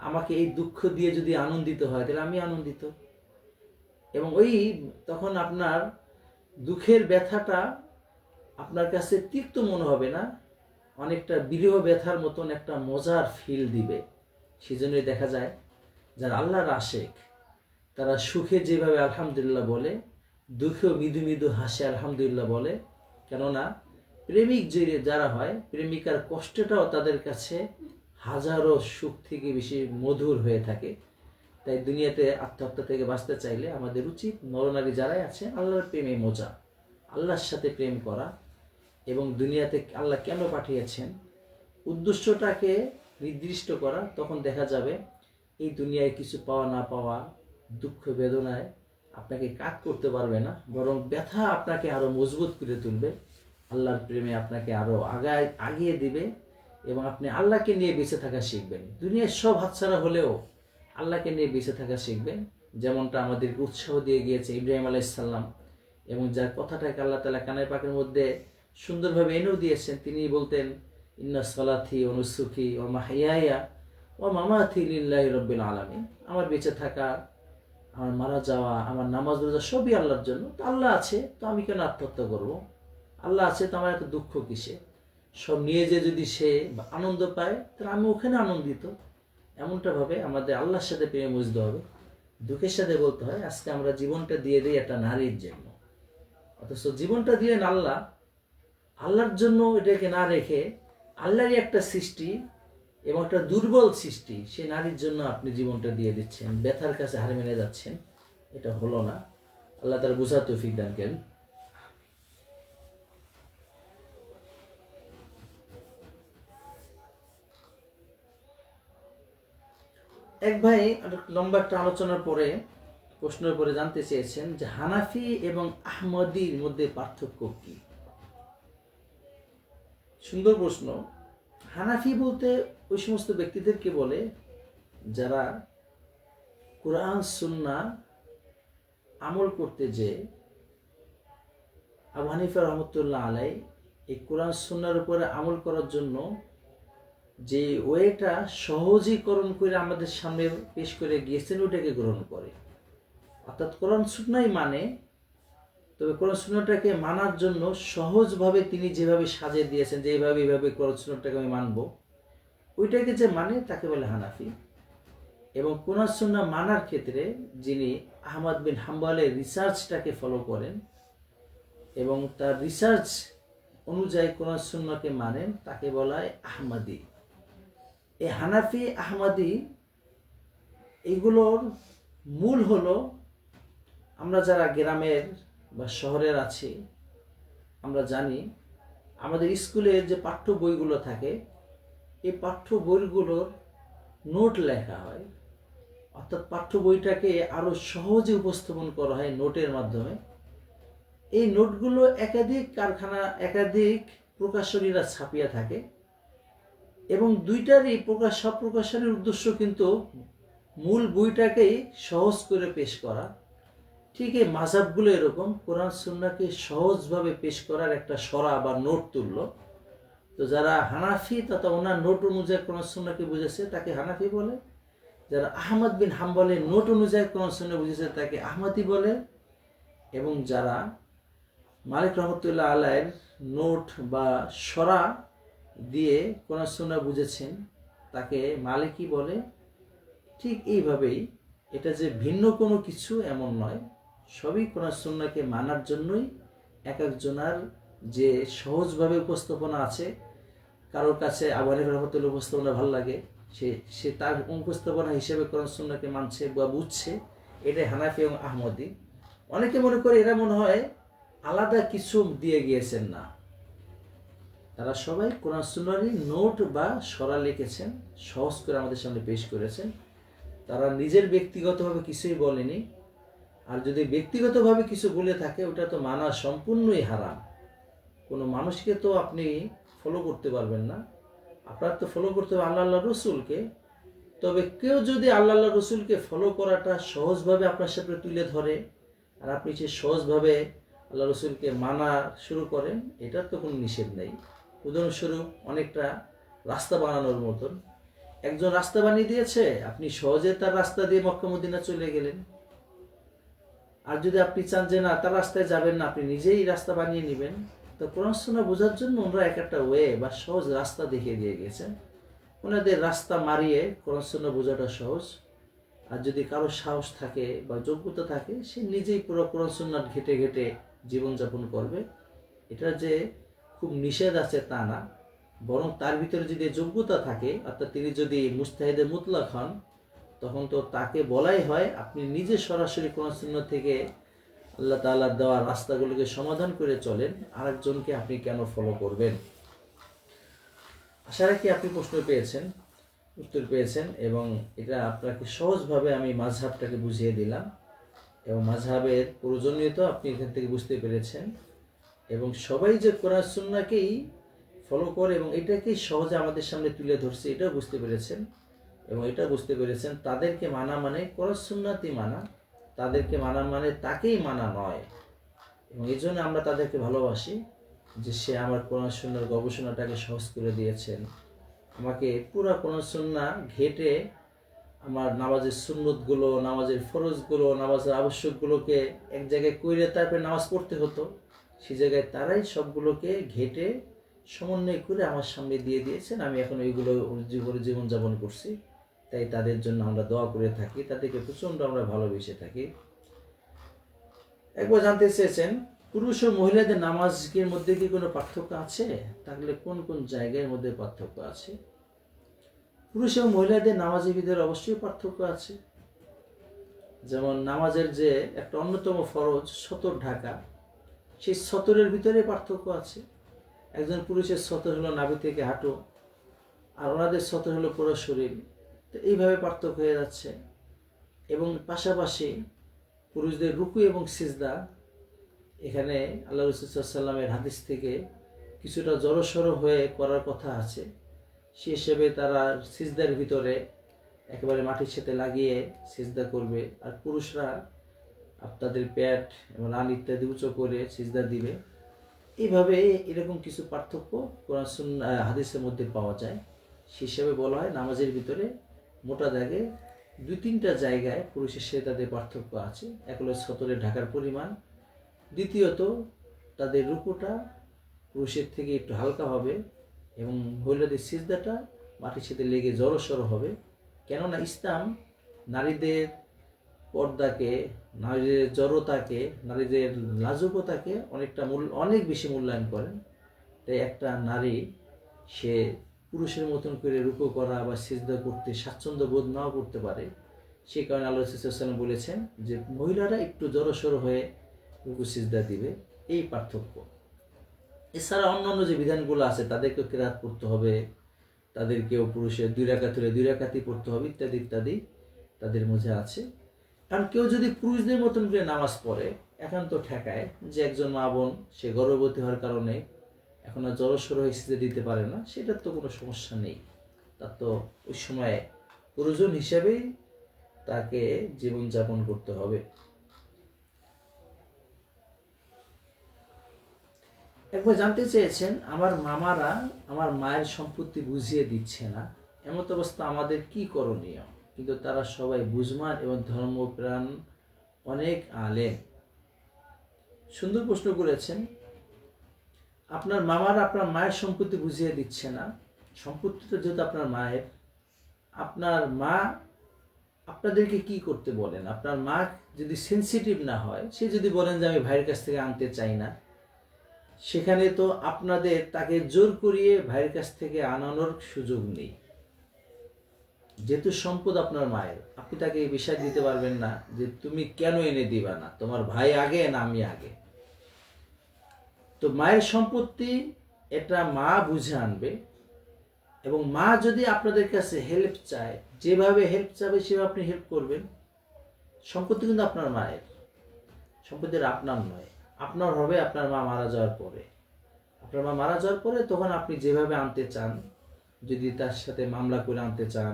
আমাকে এই দুঃখ দিয়ে যদি আনন্দিত হয় তাহলে আমি আনন্দিত। এবং তখন আপনার দুঃখের ব্যথাটা আপনার কাছে তিক্ত মনে হবে না, অনেকটা বিরহ ব্যথার মতন একটা মজার ফিল দিবে। সেজন্যই দেখা যায় যারা আল্লাহর আশেক তারা সুখে যেভাবে আলহামদুলিল্লাহ বলে, দুঃখেও মৃদু মৃদু হাসে আলহামদুলিল্লাহ বলে। কেননা প্রেমিক যারা হয়, প্রেমিকার কষ্টটাও তাদের কাছে হাজারো সুখ থেকে বেশি মধুর হয়ে থাকে। তাই দুনিয়াতে আত্মহত্যা থেকে বাঁচতে চাইলে আমাদের উচিত নরনারী যারাই আছে আল্লাহর প্রেমে মজা, আল্লাহর সাথে প্রেম করা, এবং দুনিয়াতে আল্লাহ কেন পাঠিয়েছেন উদ্দেশ্যটাকে নির্দিষ্ট করা। তখন দেখা যাবে এই দুনিয়ায় কিছু পাওয়া না পাওয়া, দুঃখ বেদনায় আপনাকে কাট করতে পারবে না, বরং ব্যথা আপনাকে আরো মজবুত করে তুলবে। আল্লাহর প্রেমে আপনাকে আরো আগিয়ে দিবে, এবং আপনি আল্লাহকে নিয়ে বেঁচে থাকা শিখবেন। দুনিয়ার সব হাতছাড়া হলেও আল্লাহকে নিয়ে বেঁচে থাকা শিখবেন, যেমনটা আমাদেরকে উৎসাহ দিয়ে গিয়েছে ইব্রাহিম আলাইহিস সালাম, এবং যার কথাটাকে আল্লাহ তাআলা কানের পাকের মধ্যে সুন্দরভাবে এনেও দিয়েছেন। তিনি বলতেন, ইন্না সলাথি ওয়া নুসুকি ওয়া মাহইয়ায়া ওয়া মামাতি লিল্লাহি রাব্বিল আলামিন। আমার বেঁচে থাকা, আমার মারা যাওয়া, আমার নামাজ রোজা সবই আল্লাহর জন্য। তো আল্লাহ আছে, তো আমি কেন আত্মহত্যা করব? আল্লাহ আছে, তো আমার এত দুঃখ কিসে? সব নিয়ে যে যদি সে আনন্দ পায় তাহলে আমি ওখানে আনন্দিত। এমনটা ভাবে আমাদের আল্লাহর সাথে প্রেমে বুঝতে হবে। দুঃখের সাথে বলতে হয় আজকে আমরা জীবনটা দিয়ে দিই একটা নারীর জন্য, অথচ জীবনটা দিলেন আল্লাহ, আল্লাহর জন্য এটাকে না রেখে আল্লাহরই একটা সৃষ্টি এবং একটা দুর্বল সৃষ্টি সে নারীর জন্য আপনি জীবনটা দিয়ে দিচ্ছেন, ব্যথার কাছে হার মেনে যাচ্ছেন। এটা হলো না। আল্লাহ তাআলা বুঝার তৌফিক দান করেন। এক ভাই লম্বা একটা আলোচনার পরে প্রশ্নের পরে জানতে চেয়েছেন যে হানাফি এবং আহমদির মধ্যে পার্থক্য কি। সুন্দর প্রশ্ন। হানাফি বলতে ওই সমস্ত ব্যক্তিদেরকে বলে যারা কোরআন সুন্নাহ আমল করতে যে আবু হানিফা রহমতুল্লাহ আলাই এই কোরআন সুন্নাহর উপরে আমল করার জন্য যে ওয়েটা সহজীকরণ করে আমাদের সামনে পেশ করে গিয়েছেন ওটাকে গ্রহণ করে। অর্থাৎ কোরআন সুন্নাহই মানে, তবে কোরআন সুন্নাহটাকে মানার জন্য সহজভাবে তিনি যেভাবে সাজিয়ে দিয়েছেন যে এইভাবে কোরআন সুন্নাহটাকে আমি মানবো, ওইটাকে যে মানে তাকে বলে হানাফি। এবং কোরআন সুন্নাহ মানার ক্ষেত্রে যিনি আহমদ বিন হাম্বলের রিসার্চটাকে ফলো করেন এবং তার রিসার্চ অনুযায়ী কোরআন সুন্নাহকে মানেন তাকে বলা হয় আহমদি। এই হানাফি আহমদি এইগুলোর মূল হলো, আমরা যারা গ্রামের বা শহরের আছি আমরা জানি আমাদের স্কুলের যে পাঠ্য বইগুলো থাকে এই পাঠ্য বইগুলোর নোট লেখা হয়, অর্থাৎ পাঠ্য বইটাকে আরো সহজে উপস্থাপন করা হয় নোটের মাধ্যমে। এই নোটগুলো একাধিক কারখানা একাধিক প্রকাশনীরা ছাপিয়ে থাকে এবং দুইটারই সব প্রকাশনীর উদ্দেশ্য কিন্তু মূল বইটাকেই সহজ করে পেশ করা। ঠিক এই মাযহাবগুলো এরকম কোরআন সুন্নাহকে সহজভাবে পেশ করার একটা সরা বা নোট তুলল। তো যারা হানাফি তথা ওনার নোট অনুযায়ী কোরআন সুন্নাহকে বুঝেছে তাকে হানাফি বলে, যারা আহমদ বিন হাম্বলের নোট অনুযায়ী কোরআন সুন্নাহ বুঝেছে তাকে আহমদি বলে, এবং যারা মালিক রহমতুল্লাহ আলাইয়ের নোট বা সরা দিয়ে কোরআন সুন্নাহ বুঝেছেন তাকে মালিকি বলে। ঠিক এইভাবেই এটা যে ভিন্ন কোনো কিছু এমন নয়, সবই কোরআন সুন্নাহকে মানার জন্যই এক একজনের যে সহজভাবে উপস্থাপনা আছে। কারোর কাছে আবু হানিফা রহমতুল্লাহ উপস্থাপনা ভালো লাগে, সে তার উপস্থাপনা হিসেবে কোরআন সুন্নাহকে মানছে বা বুঝছে, এটাই হানাফি এবং আহমদি। অনেকে মনে করে এরা মনে হয় আলাদা কিছু দিয়ে গিয়েছেন, না, তারা সবাই কোরআন সুন্নাহরই নোট বা সরা লিখেছেন, সহজ করে আমাদের সামনে পেশ করেছেন। তারা নিজের ব্যক্তিগতভাবে কিছুই বলেনি, আর যদি ব্যক্তিগতভাবে কিছু বলে থাকে ওটা তো মানা সম্পূর্ণই হারাম। কোনো মানুষকে তো আপনি ফলো করতে পারবেন না, আপনার তো ফলো করতে হবে আল্লাহ রসুলকে। তবে কেউ যদি আল্লাহ রসুলকে ফলো করাটা সহজভাবে আপনার সাথে তুলে ধরে আর আপনি সে সহজভাবে আল্লাহ রসুলকে মানা শুরু করেন, এটার তো কোনো নিষেধ নেই। উদাহরণস্বরূপ অনেকটা রাস্তা বানানোর মতন, একজন রাস্তা বানিয়ে দিয়েছে, আপনি সহজে তার রাস্তা দিয়ে মক্কা মদিনা চলে গেলেন। আর যদি আপনি চান যে না তার রাস্তায় যাবেন না, আপনি নিজেই রাস্তা বানিয়ে নেবেন। তো কোরআন সুন্নাহ বোঝার জন্য ওনারা এক একটা ওয়ে বা সহজ রাস্তা দেখিয়ে দিয়ে গেছেন। ওনাদের রাস্তা মারিয়ে কোরআন সুন্নাহ বোঝাটা সহজ। আর যদি কারো সাহস থাকে বা যোগ্যতা থাকে, সে নিজেই পুরো কোরআন সুন্নাহ ঘেটে ঘেটে জীবনযাপন করবে। এটা যে খুব নিষেধ আছে তা না, বরং তার ভিতরে যদি যোগ্যতা থাকে, অর্থাৎ তিনি যদি মুস্তাহিদে মুতলাক হন, তখন তো তাকে বলাই হয় আপনি নিজে সরাসরি কোরআন সুন্নাহ থেকে আল্লাহ তাআলার দেওয়া রাস্তাগুলোকে সমাধান করে চলেন, আরেকজনকে আপনি কেন ফলো করবেন। আশা রাখি আপনি প্রশ্ন পেয়েছেন, উত্তর পেয়েছেন, এবং এটা আপনাকে সহজভাবে আমি মাযহাবটাকে বুঝিয়ে দিলাম এবং মাযহাবের প্রয়োজনীয়তা আপনি এখান থেকে বুঝতে পেরেছেন। এবং সবাই যে কোরআন সুন্নাহকেই ফলো করে এবং এটাকেই সহজে আমাদের সামনে তুলে ধরছে এটাও বুঝতে পেরেছেন। এবং এটা বুঝতে পেরেছেন তাদেরকে মানা মানে কোরআন সুন্নাহই মানা, তাদেরকে মানা মানে তাকেই মানা নয়। এবং এই জন্য আমরা তাদেরকে ভালোবাসি যে সে আমার কোরআন সুন্নাহর গবেষণাটাকে সহজ করে দিয়েছেন, আমাকে পুরা কোরআন সুন্নাহ ঘেটে আমার নামাজের সুন্নতগুলো, নামাজের ফরজগুলো, নামাজের আবশ্যকগুলোকে এক জায়গায় কইরে তারপরে নামাজ পড়তে হতো, সেই জায়গায় তারাই সবগুলোকে ঘেটে সমন্বয় করে আমার সামনে দিয়ে দিয়েছেন। আমি এখন এইগুলো জীবনযাপন করছি, তাই তাদের জন্য আমরা দোয়া করে থাকি, তাদেরকে প্রচণ্ড আমরা ভালোবেসে থাকি। একবার জানতে চেয়েছেন পুরুষ ও মহিলাদের নামাজের মধ্যে কি কোনো পার্থক্য আছে, তাহলে কোন কোন জায়গার মধ্যে পার্থক্য আছে? পুরুষ এবং মহিলাদের নামাজের ভিতরে অবশ্যই পার্থক্য আছে। যেমন নামাজের যে একটা অন্যতম ফরজ সতর ঢাকা, সেই সতরের ভিতরে পার্থক্য আছে। একজন পুরুষের সতর হলো নাভি থেকে হাঁটু, আর ওনাদের সতর হলো পুরো শরীর। তো এইভাবে পার্থক্য হয়ে যাচ্ছে। এবং পাশাপাশি পুরুষদের রুকু এবং সিজদা, এখানে আল্লাহ রাসূল সাল্লাল্লাহু আলাইহি ওয়াসাল্লামের হাদিস থেকে কিছুটা জড়সড় হয়ে করার কথা আছে, সে হিসেবে তারা সিজদার ভিতরে একেবারে মাটির সাথে লাগিয়ে সিজদা করবে, আর পুরুষরা আপনাদের পেট এবং রান ইত্যাদি উঁচু করে সিজদা দিবে। এইভাবে এরকম কিছু পার্থক্য কোরআন হাদিসের মধ্যে পাওয়া যায়। সে হিসাবে বলা হয় নামাজের ভিতরে মোটা দাগে 2-3টা জায়গায় পুরুষের সাথে তাদের পার্থক্য আছে। এক হলো সতরে ঢাকার পরিমাণ, দ্বিতীয়ত তাদের রুকুটা পুরুষের থেকে একটু হালকা হবে এবং মহিলাদের সিজদাটা মাটির সাথে লেগে জড়সড় হবে। কেননা ইসলাম নারীদের পর্দাকে, নারীদের জড়তাকে, নারীদের লাজুকতাকে অনেক বেশি মূল্যায়ন করেন। তাই একটা নারী সে পুরুষের মতন করে রুকু করা বা সিজদা করতে স্বাচ্ছন্দ্য বোধ নাও করতে পারে। সে কারণে আল্লাহ রাসূল সাল্লাল্লাহু আলাইহি ওয়াসাল্লাম বলেছেন যে মহিলারা একটু জড়সড় হয়ে রুকু সিজদা দিবে, এই পার্থক্য। এছাড়া অন্যান্য যে বিধানগুলো আছে, তাদেরকেও কিরাত পড়তে হবে, তাদেরকেও পুরুষের 2 রাকাত হলে 2 রাকাতই পড়তে হবে, ইত্যাদি ইত্যাদি তাদের মধ্যে আছে। কারণ কেউ যদি পুরুষদের মতন করে নামাজ পড়ে একান্ত ঠেকায় যে একজন মা বোন সে গর্ভবতী হওয়ার কারণে এখন আর জড়সড় হয়ে সিজদা দিতে পারে না, সেটার তো কোনো সমস্যা নেই। তার তো ওই সময়ে প্রয়োজন হিসেবেই তাকে জীবনযাপন করতে হবে। একবার জানতে চেয়েছেন, আমার মামারা আমার মায়ের সম্পত্তি বুঝিয়ে দিচ্ছে না, এমত অবস্থা আমাদের কি করণীয়? কিন্তু তারা সবাই বুঝমান এবং ধর্মপ্রাণ, অনেক আলেম। সুন্দর প্রশ্ন করেছেন। আপনার মামারা আপনার মায়ের সম্পত্তি বুঝিয়ে দিচ্ছে না, সম্পত্তিটা যেহেতু আপনার মায়ের, আপনার মা আপনাদেরকে কি করতে বলেন? আপনার মা যদি সেনসিটিভ না হয়, সে যদি বলেন যে আমি ভাইয়ের কাছ থেকে আনতে চাই না, সেখানে তো আপনাদের তাকে জোর করিয়ে ভাইয়ের কাছ থেকে আনানোর সুযোগ নেই। যেহেতু সম্পদ আপনার মায়ের, আপনি তাকে এই বিষয় দিতে পারবেন না যে তুমি কেন এনে দিবা না, তোমার ভাই আগে না আমি আগে। তো মায়ের সম্পত্তি এটা মা বুঝে আনবে, এবং মা যদি আপনাদের কাছে হেল্প চায়, যেভাবে হেল্প চাবে সেভাবে আপনি হেল্প করবেন। সম্পত্তি কিন্তু আপনার মায়ের, সম্পত্তির আপনার নয়। আপনার হবে আপনার মা মারা যাওয়ার পরে। আপনার মা মারা যাওয়ার পরে তখন আপনি যেভাবে আনতে চান, যদি তার সাথে মামলা করে আনতে চান,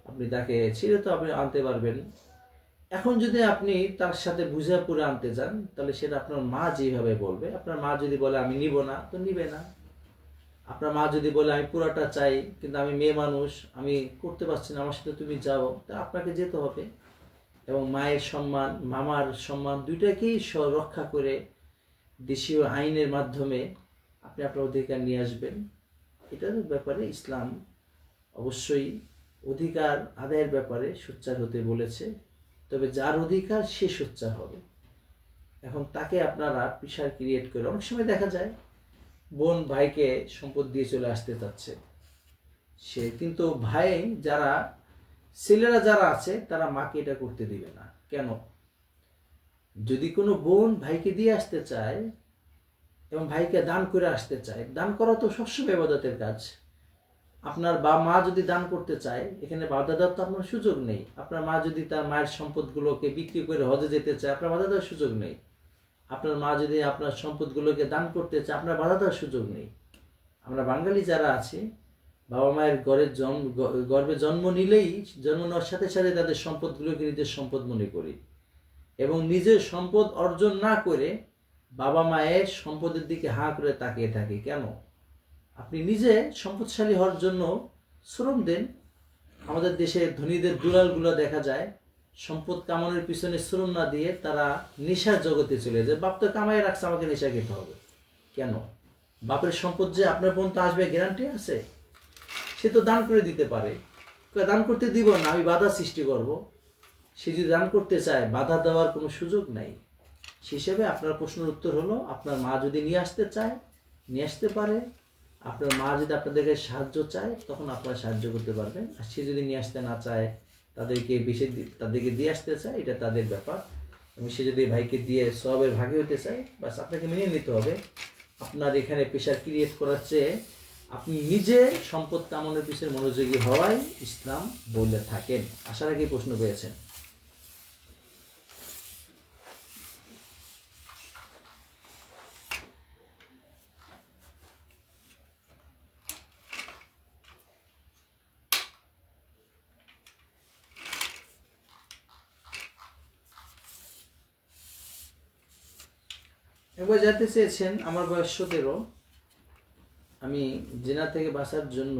আপনি তাকে ছেড়ে তো আপনি আনতে পারবেন। এখন যদি আপনি তার সাথে বুঝা করে আনতে চান, তাহলে সেটা আপনার মা যেভাবে বলবে। আপনার মা যদি বলে আমি নিব না, তো নিবে না। আপনার মা যদি বলে আমি পুরাটা চাই, কিন্তু আমি মেয়ে মানুষ, আমি করতে পারছি না, আমার সাথে তুমি যাও, তা আপনাকে যেতে হবে। এবং মায়ের সম্মান, মামার সম্মান, দুইটাকেই রক্ষা করে দেশীয় আইনের মাধ্যমে আপনি আপনার অধিকার নিয়ে আসবেন। এটার ব্যাপারে ইসলাম অবশ্যই অধিকার আদায়ের ব্যাপারে সোচ্চার হতে বলেছে। তবে যার অধিকার সে সোচ্চার হবে। এখন তাকে আপনারা প্রেশার ক্রিয়েট করে, অনেক সময় দেখা যায় বোন ভাইকে সম্পদ দিয়ে চলে আসতে চাচ্ছে, সে কিন্তু ভাই যারা ছেলেরা যারা আছে তারা মাকে এটা করতে দিবে না। কেন? যদি কোনো বোন ভাইকে দিয়ে আসতে চায় এবং ভাইকে দান করে আসতে চায়, দান করা তো সবসময় ইবাদতের কাজ। আপনার মা যদি দান করতে চায়, এখানে বাধা দেওয়ার তো আপনার সুযোগ নেই। আপনার মা যদি তার মায়ের সম্পদগুলোকে বিক্রি করে হজে যেতে চায়, আপনার বাধা দেওয়ার সুযোগ নেই। আপনার মা যদি আপনার সম্পদগুলোকে দান করতে চায়, আপনার বাধা দেওয়ার সুযোগ নেই। আমরা বাঙালি যারা আছি, বাবা মায়ের গর্ভে জন্ম নিলেই, জন্ম নেওয়ার সাথে সাথে তাদের সম্পদগুলোকে নিজের সম্পদ মনে করি, এবং নিজের সম্পদ অর্জন না করে বাবা মায়ের সম্পদের দিকে হাঁ করে তাকিয়ে থাকি। কেন? আপনি নিজে সম্পদশালী হওয়ার জন্য শ্রম দেন। আমাদের দেশের ধনীদের দুলালগুলো দেখা যায় সম্পদ কামানোর পিছনে শ্রম না দিয়ে তারা নেশার জগতে চলে যায়। বাপ তো কামাই রাখছে, আমাকে নেশা খেতে হবে। কেন? বাপের সম্পদ যে আপনার পর্যন্ত আসবে গ্যারান্টি আছে? সে তো দান করে দিতে পারে। দান করতে দিব না, আমি বাধা সৃষ্টি করব। সে যদি দান করতে চায়, বাধা দেওয়ার কোনো সুযোগ নাই। সে হিসেবে আপনার প্রশ্নের উত্তর হলো, আপনার মা যদি নিয়ে আসতে চায়, নিয়ে আসতে পারে। আপনার মা যদি আপনাদেরকে সাহায্য চায়, তখন আপনারা সাহায্য করতে পারবেন। আর সে যদি নিয়ে আসতে না চায়, তাদেরকে দিয়ে আসতে চায়, এটা তাদের ব্যাপার। এবং সে যদি ভাইকে দিয়ে সবের ভাগে হতে চায়, বাস আপনাকে মেনে নিতে হবে। আপনার এখানে প্রেশার ক্রিয়েট করার চেয়ে আপনি নিজে সম্পদ কামানোর পিছনে মনোযোগী হওয়াই ইসলাম বলে থাকেন। আশা রাখি প্রশ্ন পেয়েছেন। একবার জানতে চেয়েছেন আমার বয়স 17, আমি জিনা থেকে বাঁচার জন্য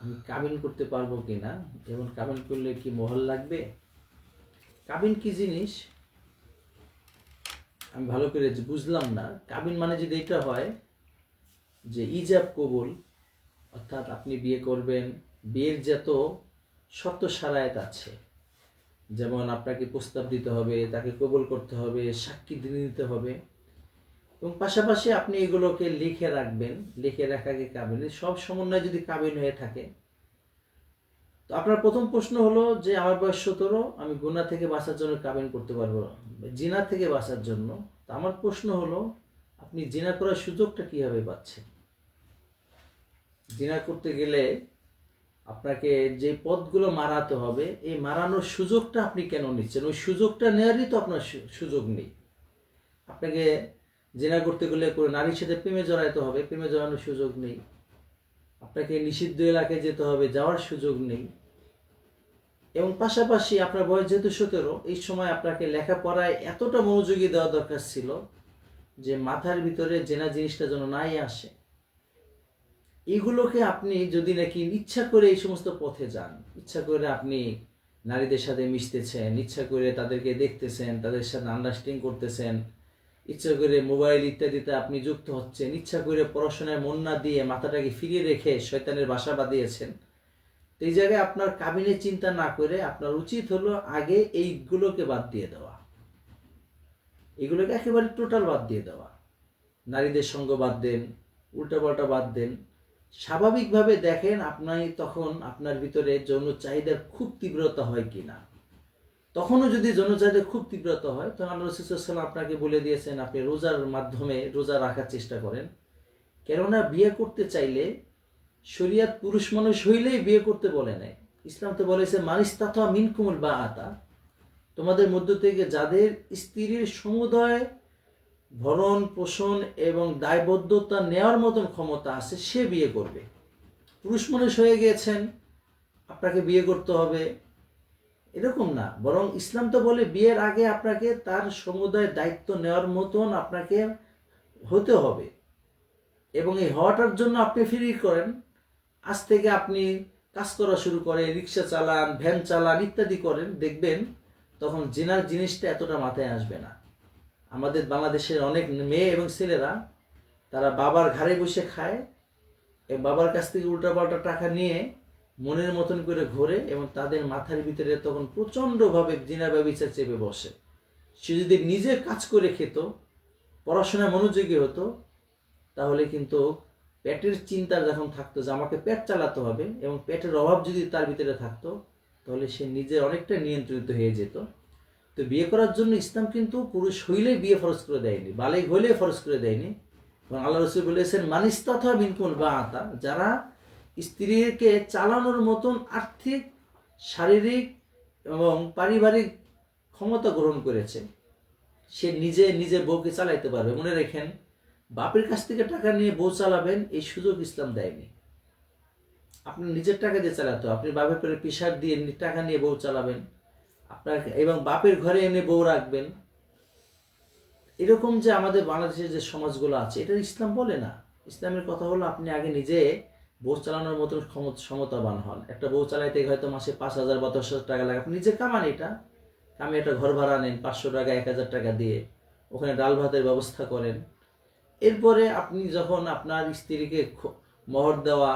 আমি কাবিন করতে পারবো কিনা, এবং কাবিন করলে কি মোহর লাগবে। কাবিন কি জিনিস আমি ভালো করে বুঝলাম না। কাবিন মানে যদি এটা হয় যে ইজাব কবুল, অর্থাৎ আপনি বিয়ে করবেন, বিয়ের যত শর্ত সারায়াত আছে, যেমন আপনাকে প্রস্তাব দিতে হবে, তাকে কবুল করতে হবে, সাক্ষী দিয়ে দিতে হবে, এবং পাশাপাশি আপনি এগুলোকে লিখে রাখবেন। লিখে রাখাকে কাবিন, সব সমন্বয় যদি কাবিন হয়ে থাকে। তো আপনার প্রথম প্রশ্ন হলো যে আমার বয়স 17, আমি গুনাহ থেকে বাঁচার জন্য কাবিন করতে পারবো, জিনা থেকে বাঁচার জন্য। তো আমার প্রশ্ন হলো, আপনি জিনা করার সুযোগটা কিভাবে পাচ্ছেন? জিনা করতে গেলে আপনাকে যে পথগুলো মারাতে হবে, এই মারানোর সুযোগটা আপনি কেন নিচ্ছেন? ওই সুযোগটা নেওয়ারই তো আপনার সুযোগ নেই। আপনাকে জিনা করতে গেলে কোনো নারীর সাথে প্রেমে জড়াইতে হবে, প্রেমে জড়ানোর সুযোগ নেই। আপনাকে নিষিদ্ধ এলাকায় যেতে হবে, যাওয়ার সুযোগ নেই। এবং পাশাপাশি আপনার বয়স যেহেতু 17, এই সময় আপনাকে লেখাপড়ায় এতটা মনোযোগী দেওয়া দরকার ছিল যে মাথার ভিতরে জেনা জিনিসটা যেন নাই আসে। এগুলোকে আপনি যদি নাকি ইচ্ছা করে এই সমস্ত পথে যান, ইচ্ছা করে আপনি নারীদের সাথে মিশতেছেন, ইচ্ছা করে তাদেরকে দেখতেছেন, তাদের সাথে আন্ডারস্ট্যান্ডিং করতেছেন, ইচ্ছা করে মোবাইল ইত্যাদিতে আপনি যুক্ত হচ্ছেন, ইচ্ছা করে পড়াশোনায় মন না দিয়ে মাথাটাকে ফিরিয়ে রেখে শয়তানের বাসা বাঁধিয়েছেন, তো এই জায়গায় আপনার কাবিনের চিন্তা না করে আপনার উচিত হলো আগে এইগুলোকে বাদ দিয়ে দেওয়া। এগুলোকে একেবারে টোটাল বাদ দিয়ে দেওয়া। নারীদের সঙ্গ বাদ দেন, উল্টাপাল্টা বাদ দেন। স্বাভাবিকভাবে দেখেন আপনি তখন আপনার ভিতরে যৌন চাহিদার খুব তীব্রতা হয় কিনা। তখনও যদি যৌন চাহিদার খুব তীব্রতা হয়, তখন আল্লাহ রাসূল সাল্লাল্লাহু আলাইহি ওয়াসাল্লাম আপনাকে বলে দিয়েছেন আপনি রোজার মাধ্যমে রোজা রাখার চেষ্টা করেন। কেননা বিয়ে করতে চাইলে শরিয়াত পুরুষ মানুষ হইলেই বিয়ে করতে বলে নাই। ইসলাম তো বলেছে মানিস্তাতা মিনকুমুল বাআতা, তোমাদের মধ্য থেকে যাদের স্ত্রীর সমুদয় ভরণ পোষণ এবং দায়বদ্ধতা নেওয়ার মতন ক্ষমতা আছে সে বিয়ে করবে। পুরুষ মানুষ হয়ে গিয়েছেন, আপনাকে বিয়ে করতে হবে এরকম না, বরং ইসলাম তো বলে বিয়ের আগে আপনাকে তার সমুদয় দায়িত্ব নেওয়ার মতন আপনাকে হতে হবে। এবং এই হওয়াটার জন্য আপনি ফ্রি করেন। আজ থেকে আপনি কাজ করা শুরু করেন, রিক্সা চালান, ভ্যান চালান, ইত্যাদি করেন, দেখবেন তখন জিনার জিনিসটা এতটা মাথায় আসবে না। আমাদের বাংলাদেশের অনেক মেয়ে এবং ছেলেরা তারা বাবার ঘাড়ে বসে খায় এবং বাবার কাছ থেকে উল্টাপাল্টা টাকা নিয়ে মনের মতন করে ঘোরে, এবং তাদের মাথার ভিতরে তখন প্রচণ্ডভাবে জিনা ব্যভিচার চেপে বসে। সে যদি নিজে কাজ করে খেত, পড়াশোনায় মনোযোগী হতো, তাহলে কিন্তু পেটের চিন্তা যখন থাকতো যে আমাকে পেট চালাতে হবে এবং পেটের অভাব যদি তার ভিতরে থাকতো, তাহলে সে নিজের অনেকটা নিয়ন্ত্রিত হয়ে যেত। তো বিয়ে করার জন্য ইসলাম কিন্তু পুরুষ হইলে বিয়ে ফরজ করে দেয়নি, বালিগ হইলে ফরজ করে দেয়নি। এবং আল্লাহ রাসূল বলেছেন মানিস্তাতা মিনকুমুল বাআতা, যারা স্ত্রীকে চালানোর মতন আর্থিক, শারীরিক এবং পারিবারিক ক্ষমতা গ্রহণ করেছে, সে নিজে নিজের বউকে চালাইতে পারবে। মনে রেখেন, বাপের কাছ থেকে টাকা নিয়ে বউ চালাবেন এই সুযোগ ইসলাম দেয়নি। আপনি নিজের টাকা দিয়ে চালাতে, আপনি বাপের করে পিসার দিয়ে টাকা নিয়ে বউ চালাবেন আপনার, এবং বাপের ঘরে এনে বউ রাখবেন। এরকম যে আমাদের বাংলাদেশের যে সমাজগুলো আছে, এটা ইসলাম বলে না। ইসলামের কথা হলো আপনি আগে নিজে বউ চালানোর মতন ক্ষমতাবান হন। একটা বউ চালাইতে হয়তো মাসে 5,000 বা 10,000 টাকা লাগে, আপনি নিজে কামান, এটা কামে একটা ঘর ভাড়া নেন 500 টাকা 1,000 টাকা দিয়ে, ওখানে ডাল ভাতের ব্যবস্থা করেন। এরপরে আপনি যখন আপনার স্ত্রীকে মোহর দেওয়া,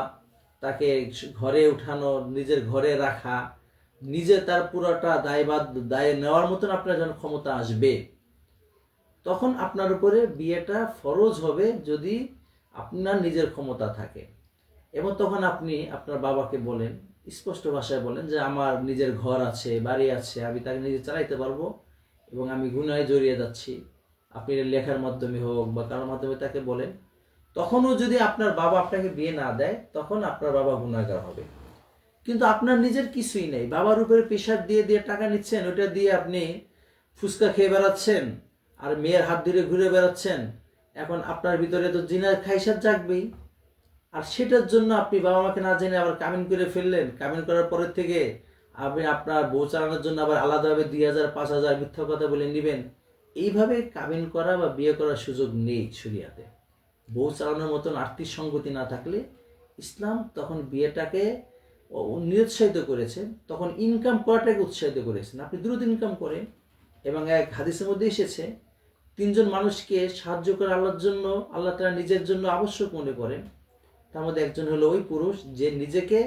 তাকে ঘরে উঠানো, নিজের ঘরে রাখা, নিজে তার পুরোটা দায় নেওয়ার মতন আপনার যখন ক্ষমতা আসবে, তখন আপনার উপরে বিয়েটা ফরজ হবে যদি আপনার নিজের ক্ষমতা থাকে। এবং তখন আপনি আপনার বাবাকে বলেন, স্পষ্ট ভাষায় বলেন যে আমার নিজের ঘর আছে, বাড়ি আছে, আমি তাকে নিজে চালাইতে পারবো এবং আমি গুনাহে জড়িয়ে যাচ্ছি। আপনি লেখার মাধ্যমে হোক বা কারোর মাধ্যমে তাকে বলেন। তখনও যদি আপনার বাবা আপনাকে বিয়ে না দেয়, তখন আপনার বাবা গুনাহগার হবে। কিন্তু আপনার নিজের কিছুই নেই, বাবার উপরে প্রেশার দিয়ে দিয়ে টাকা নিচ্ছেন, ওটা দিয়ে আপনি ফুচকা খেয়ে বেড়াচ্ছেন আর মেয়ের হাত ধরে ঘুরে বেড়াচ্ছেন। এখন আপনার ভিতরে তো জিনার খাইসাত জাগবেই। আর সেটার জন্য আপনি বাবা মাকে না জেনে আবার কামিন করে ফেললেন। কামিন করার পরের থেকে আপনি আপনার বউ চালানোর জন্য আবার আলাদাভাবে 2,000 5,000 মিথ্যা কথা বলে নেবেন। এইভাবে কাবিন করা বা বিয়ে করার সুযোগ নেই শরিয়াতে। বউ চালানোর মতন আর্থিক সঙ্গতি না থাকলে ইসলাম তখন বিয়েটাকে নিরুৎসাহিত করেছে, তখন ইনকাম করাটাকে উৎসাহিত করেছেন। আপনি দ্রুত ইনকাম করেন। এবং এক হাদিসের মধ্যে এসেছে, 3 জন মানুষকে সাহায্য করে আল্লাহর জন্য, আল্লাহ তাআলা নিজের জন্য আবশ্যক মনে করেন। তার মধ্যে একজন হলো ওই পুরুষ যে নিজেকে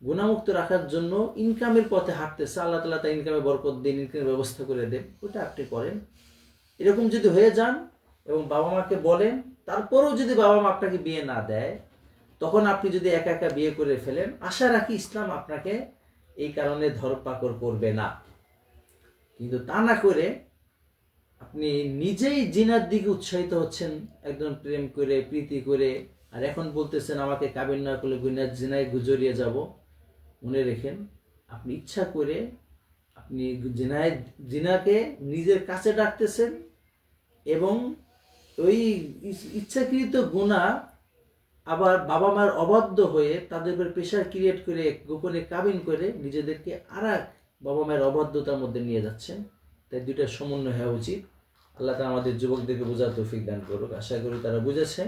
গুণামুক্ত রাখার জন্য ইনকামের পথে হাঁটতেছে, আল্লাহ তাআলা তার ইনকামে বরকত দিন, ইনকামের ব্যবস্থা করে দেন, ওটা আপনি করেন। এরকম যদি হয়ে যান এবং বাবা মাকে বলেন, তারপরেও যদি বাবা মা আপনাকে বিয়ে না দেয়, তখন আপনি যদি একা একা বিয়ে করে ফেলেন, আশা রাখি ইসলাম আপনাকে এই কারণে ধরপাকড় করবে না। কিন্তু তা না করে আপনি নিজেই জিনার দিকে উৎসাহিত হচ্ছেন, একজন প্রেম করে প্রীতি করে, আর এখন বলতেছেন আমাকে কাবিন না করলে জিনায় গুজরিয়ে যাব। মনে রেখেন, আপনি ইচ্ছা করে আপনি জিনাকে নিজের কাছে ডাকতেছেন এবং ওই ইচ্ছাকৃত গুনাহ আবার বাবা মার অবাধ্য হয়ে তাদের উপর প্রেশার ক্রিয়েট করে গোপনে কাবিন করে নিজেদেরকে আর এক বাবা মায়ের অবাধ্যতার মধ্যে নিয়ে যাচ্ছেন। তাই দুইটা সমন্বয় হওয়া উচিত। আল্লাহ তাআলা আমাদের যুবকদেরকে বোঝার তৌফিক দান করুক। আশা করি তারা বুঝেছে।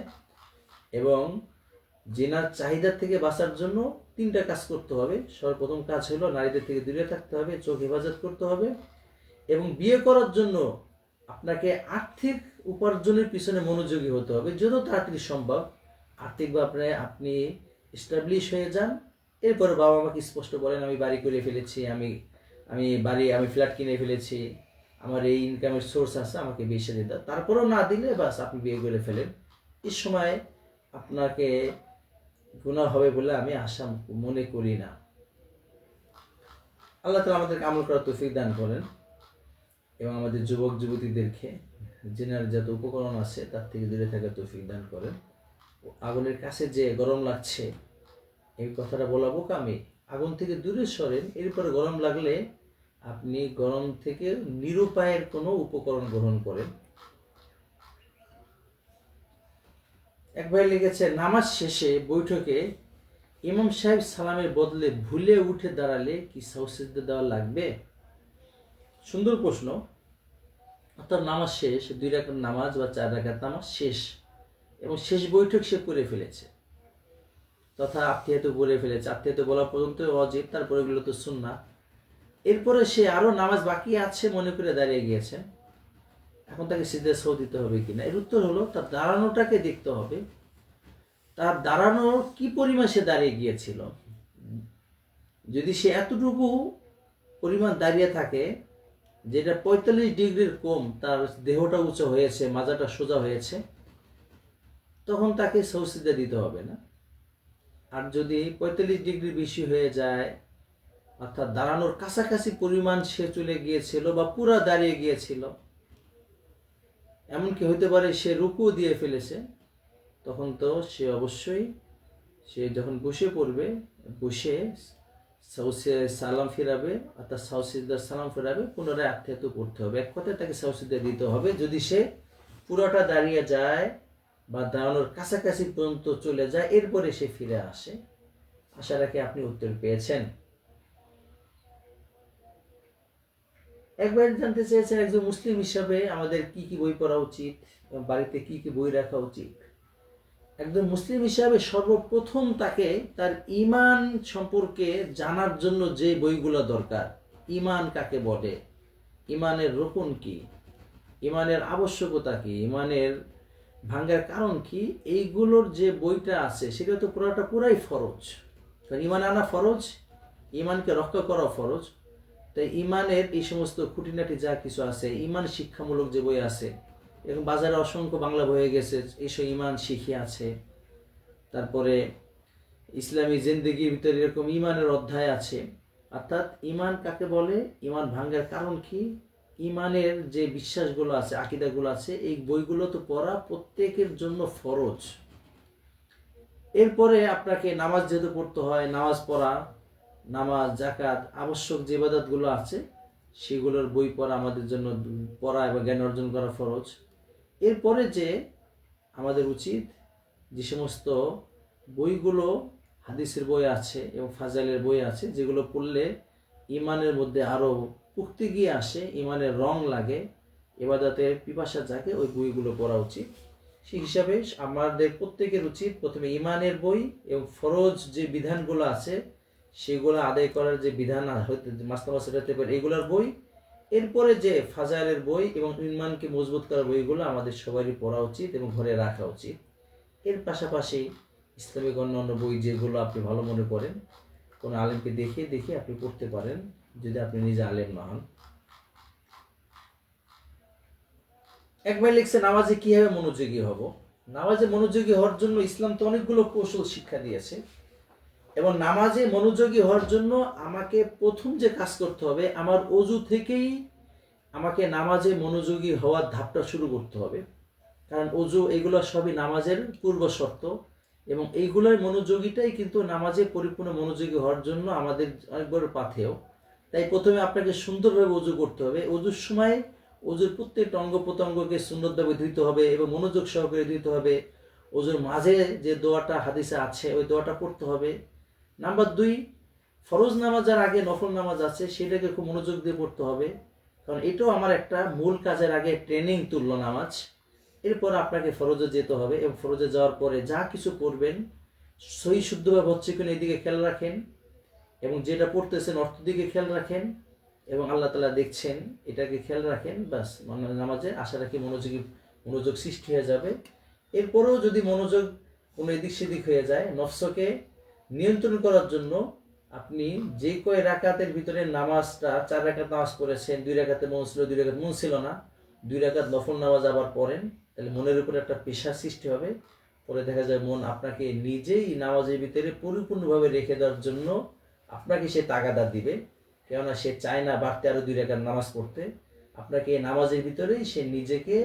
এবং জিনার চাহিদা থেকে বাঁচার জন্য 3টা কাজ করতে হবে। সর্বপ্রথম কাজ হলো নারীদের থেকে দূরে থাকতে হবে, চোখ হেফাজত করতে হবে, এবং বিয়ে করার জন্য আপনাকে আর্থিক উপার্জনের পিছনে মনোযোগী হতে হবে যত তাড়াতাড়ি সম্ভব। আর্থিকভাবে আপনি এস্টাবলিশ হয়ে যান, এরপরে বাবা মাকে স্পষ্ট বলেন আমি বাড়ি করে ফেলেছি, আমি ফ্ল্যাট কিনে ফেলেছি, আমার এই ইনকামের সোর্স আছে, আমাকে বিয়ে শাদী দাও। তারপরেও না দিলে বাস আপনি বিয়ে করে ফেলেন। এই সময় আপনাকে গুনাহ হবে বলে আমি আশা মনে করি না। আল্লাহ তাআলা আমাদেরকে আমল করার তৌফিক দান করেন এবং আমাদের যুবক যুবতীদেরকে জিনার যত উপকরণ আছে তার থেকে দূরে থাকার তৌফিক দান করেন। আগুনের কাছে যে গরম লাগছে এই কথাটা বলা বোকামি। আগুন থেকে দূরে সরেন, এরপরে গরম লাগলে আপনি গরম থেকে নিরুপায়ের কোনো উপকরণ গ্রহণ করেন। এক ভাই লিখেছে, নামাজ শেষে বৈঠকে ইমাম সাহেব সালামের বদলে ভুলে উঠে দাঁড়ালে কি সাহু সিজদা দেওয়া লাগবে? সুন্দর প্রশ্ন। অর্থাৎ নামাজ শেষ, 2 রাকাত নামাজ বা 4 রাকাত নামাজ শেষ এবং শেষ বৈঠক সে করে ফেলেছে, তথা আত্মীয়তা বলে ফেলেছে। আত্মীয়তা বলা পর্যন্ত ওয়াজিব, তারপরে এগুলো তো সুন্নাহ। এরপরে সে আরো নামাজ বাকি আছে মনে করে দাঁড়িয়ে গিয়েছে। এখন তাকে সিজদা সাহু দিতে হবে কিনা? এর উত্তর হলো তার দাঁড়ানোটাকে দেখতে হবে। তার দাঁড়ানোর কি পরিমাণ সে দাঁড়িয়ে গিয়েছিল। যদি সে এতটুকু পরিমাণ দাঁড়িয়ে থাকে যেটা 45 ডিগ্রির কম, তার দেহটা উঁচু হয়েছে, মাজাটা সোজা হয়েছে, তখন তাকে সাহু সিজদা দিতে হবে না। আর যদি 45 ডিগ্রি বেশি হয়ে যায়, অর্থাৎ দাঁড়ানোর কাছাকাছি পরিমাণ সে চলে গিয়েছিল বা পুরা দাঁড়িয়ে গিয়েছিল, এমনকি হতে পারে সে রুকু দিয়ে ফেলেছে, তখন তো সে অবশ্যই সে যখন বসে পড়বে, বসে সালাম ফিরাবে, অর্থাৎ সাহু সিজদার সালাম ফিরাবে, পুনরায় আত্মীয়তা করতে হবে। এক কথায় তাকে সাহু সিজদা দিতে হবে যদি সে পুরোটা দাঁড়িয়ে যায় বা দাঁড়ানোর কাছাকাছি পর্যন্ত চলে যায়, এরপরে সে ফিরে আসে। আশা রাখি আপনি উত্তর পেয়েছেন। একবার জানতে চেয়েছেন একজন মুসলিম হিসাবে আমাদের কি কি বই পড়া উচিত এবং বাড়িতে কি কি বই রাখা উচিত। একজন মুসলিম হিসাবে সর্বপ্রথম তাকে তার ঈমান সম্পর্কে জানার জন্য যে বইগুলো দরকার, ঈমান কাকে বলে, ঈমানের রুকন কি, ঈমানের আবশ্যকতা কি, ঈমানের ভাঙ্গার কারণ কি, এইগুলোর যে বইটা আছে সেটা তো পুরাই ফরজ। কারণ ঈমান আনা ফরজ, ঈমানকে রক্ষা করা ফরজ। তাই ঈমানের এই সমস্ত খুঁটিনাটি যা কিছু আছে, ঈমান শিক্ষামূলক যে বই আছে, এবং বাজারে অসংখ্য বাংলা বই হয়ে গেছে, এইসব ঈমান শিখি আছে। তারপরে ইসলামী জিন্দেগির ভিতরে এরকম ঈমানের অধ্যায় আছে। অর্থাৎ ঈমান কাকে বলে, ঈমান ভাঙ্গার কারণ কি, ঈমানের যে বিশ্বাসগুলো আছে, আকীদাগুলো আছে, এই বইগুলো তো পড়া প্রত্যেকের জন্য ফরজ। এরপরে আপনাকে নামাজ যেহেতু পড়তে হয়, নামাজ পড়া, নামাজ, যাকাত, আবশ্যক যে ইবাদতগুলো আছে সেগুলোর বই পড়া আমাদের জন্য পড়া এবং জ্ঞান অর্জন করা ফরজ। এরপরে যে আমাদের উচিত যে সমস্ত বইগুলো হাদিসের বই আছে এবং ফাজাইলের বই আছে, যেগুলো পড়লে ঈমানের মধ্যে আরও পুক্তি গিয়ে আসে, ঈমানের রং লাগে, ইবাদতের পিপাসা জাগে ওই বইগুলো পড়া উচিত। সেই হিসাবে আমাদের প্রত্যেকের উচিত প্রথমে ইমানের বই এবং ফরজ যে বিধানগুলো আছে সেগুলো আদায় করার যে বিধান হতে মাস্তামাসতে পারে এগুলোর বই, এরপরে যে ফাজাইলের বই এবং ইমানকে মজবুত করার বইগুলো আমাদের সবারই পড়া উচিত এবং ঘরে রাখা উচিত। এর পাশাপাশি ইসলামিক অন্যান্য বই যেগুলো আপনি ভালো মনে করেন কোনো আলেমকে দেখে আপনি পড়তে পারেন যদি আপনি নিজে আলেম না হন। এক ভাই লিখছে নামাজে কিভাবে মনোযোগী হব। নামাজে মনোযোগী হওয়ার জন্য ইসলাম তো অনেকগুলো কৌশল শিক্ষা দিয়েছে এবং নামাজে মনোযোগী হওয়ার জন্য আমাকে প্রথম যে কাজ করতে হবে আমার অজু থেকেই আমাকে নামাজে মনোযোগী হওয়ার ধাপটা শুরু করতে হবে। কারণ অজু এগুলো সবই নামাজের পূর্ব শর্ত এবং এইগুলোর মনোযোগীটাই কিন্তু নামাজে পরিপূর্ণ মনোযোগী হওয়ার জন্য আমাদের অনেক বড় পাথেয়। তাই প্রথমে আপনাকে সুন্দরভাবে অজু করতে হবে। অজুর সময় অজুর প্রত্যেকটা অঙ্গ প্রত্যঙ্গকে সুন্দরভাবে ধুইতে হবে এবং মনোযোগ সহকারে ধুইতে হবে। অজুর মাঝে যে দোয়াটা হাদিসে আছে ওই দোয়াটা পড়তে হবে। নাম্বার 2, ফরজ নামাজের আগে নফল নামাজ আছে সেটাকে খুব মনোযোগ দিয়ে পড়তে হবে, কারণ এটাও আমার একটা মূল কাজের আগে ট্রেনিং তুল্য নামাজ। এরপর আপনাকে ফরজে যেতে হবে এবং ফরজে যাওয়ার পরে যা কিছু করবেন সহি শুদ্ধভাবে হচ্ছে কিনা এদিকে খেয়াল রাখেন এবং যেটা পড়তেছেন অর্থ দিকে খেয়াল রাখেন এবং আল্লাহ তাআলা দেখছেন এটাকে খেয়াল রাখেন। বাস নামাজে আশা রাখি মনোযোগ সৃষ্টি হয়ে যাবে। এরপরেও যদি মনোযোগ কোনো এদিক সেদিক হয়ে যায় নফসকে নিয়ন্ত্রণ করার জন্য আপনি যে কয় রাকাতের ভিতরে নামাজটা 4 রাকাত নামাজ পড়েছেন, 2 রাকাতে মন ছিল 2 রাকাত মন ছিল না, 2 রাকাত নফল নামাজ আবার পড়েন, তাহলে মনের উপরে একটা পেশার সৃষ্টি হবে। পরে দেখা যায় মন আপনাকে নিজেই নামাজের ভিতরে পরিপূর্ণভাবে রেখে দেওয়ার জন্য আপনাকে সে তাগাদা দিবে, কেননা সে চায় না বাড়তে আরো 2 রাকাত নামাজ পড়তে। আপনাকে নামাজের ভিতরেই সে নিজেকে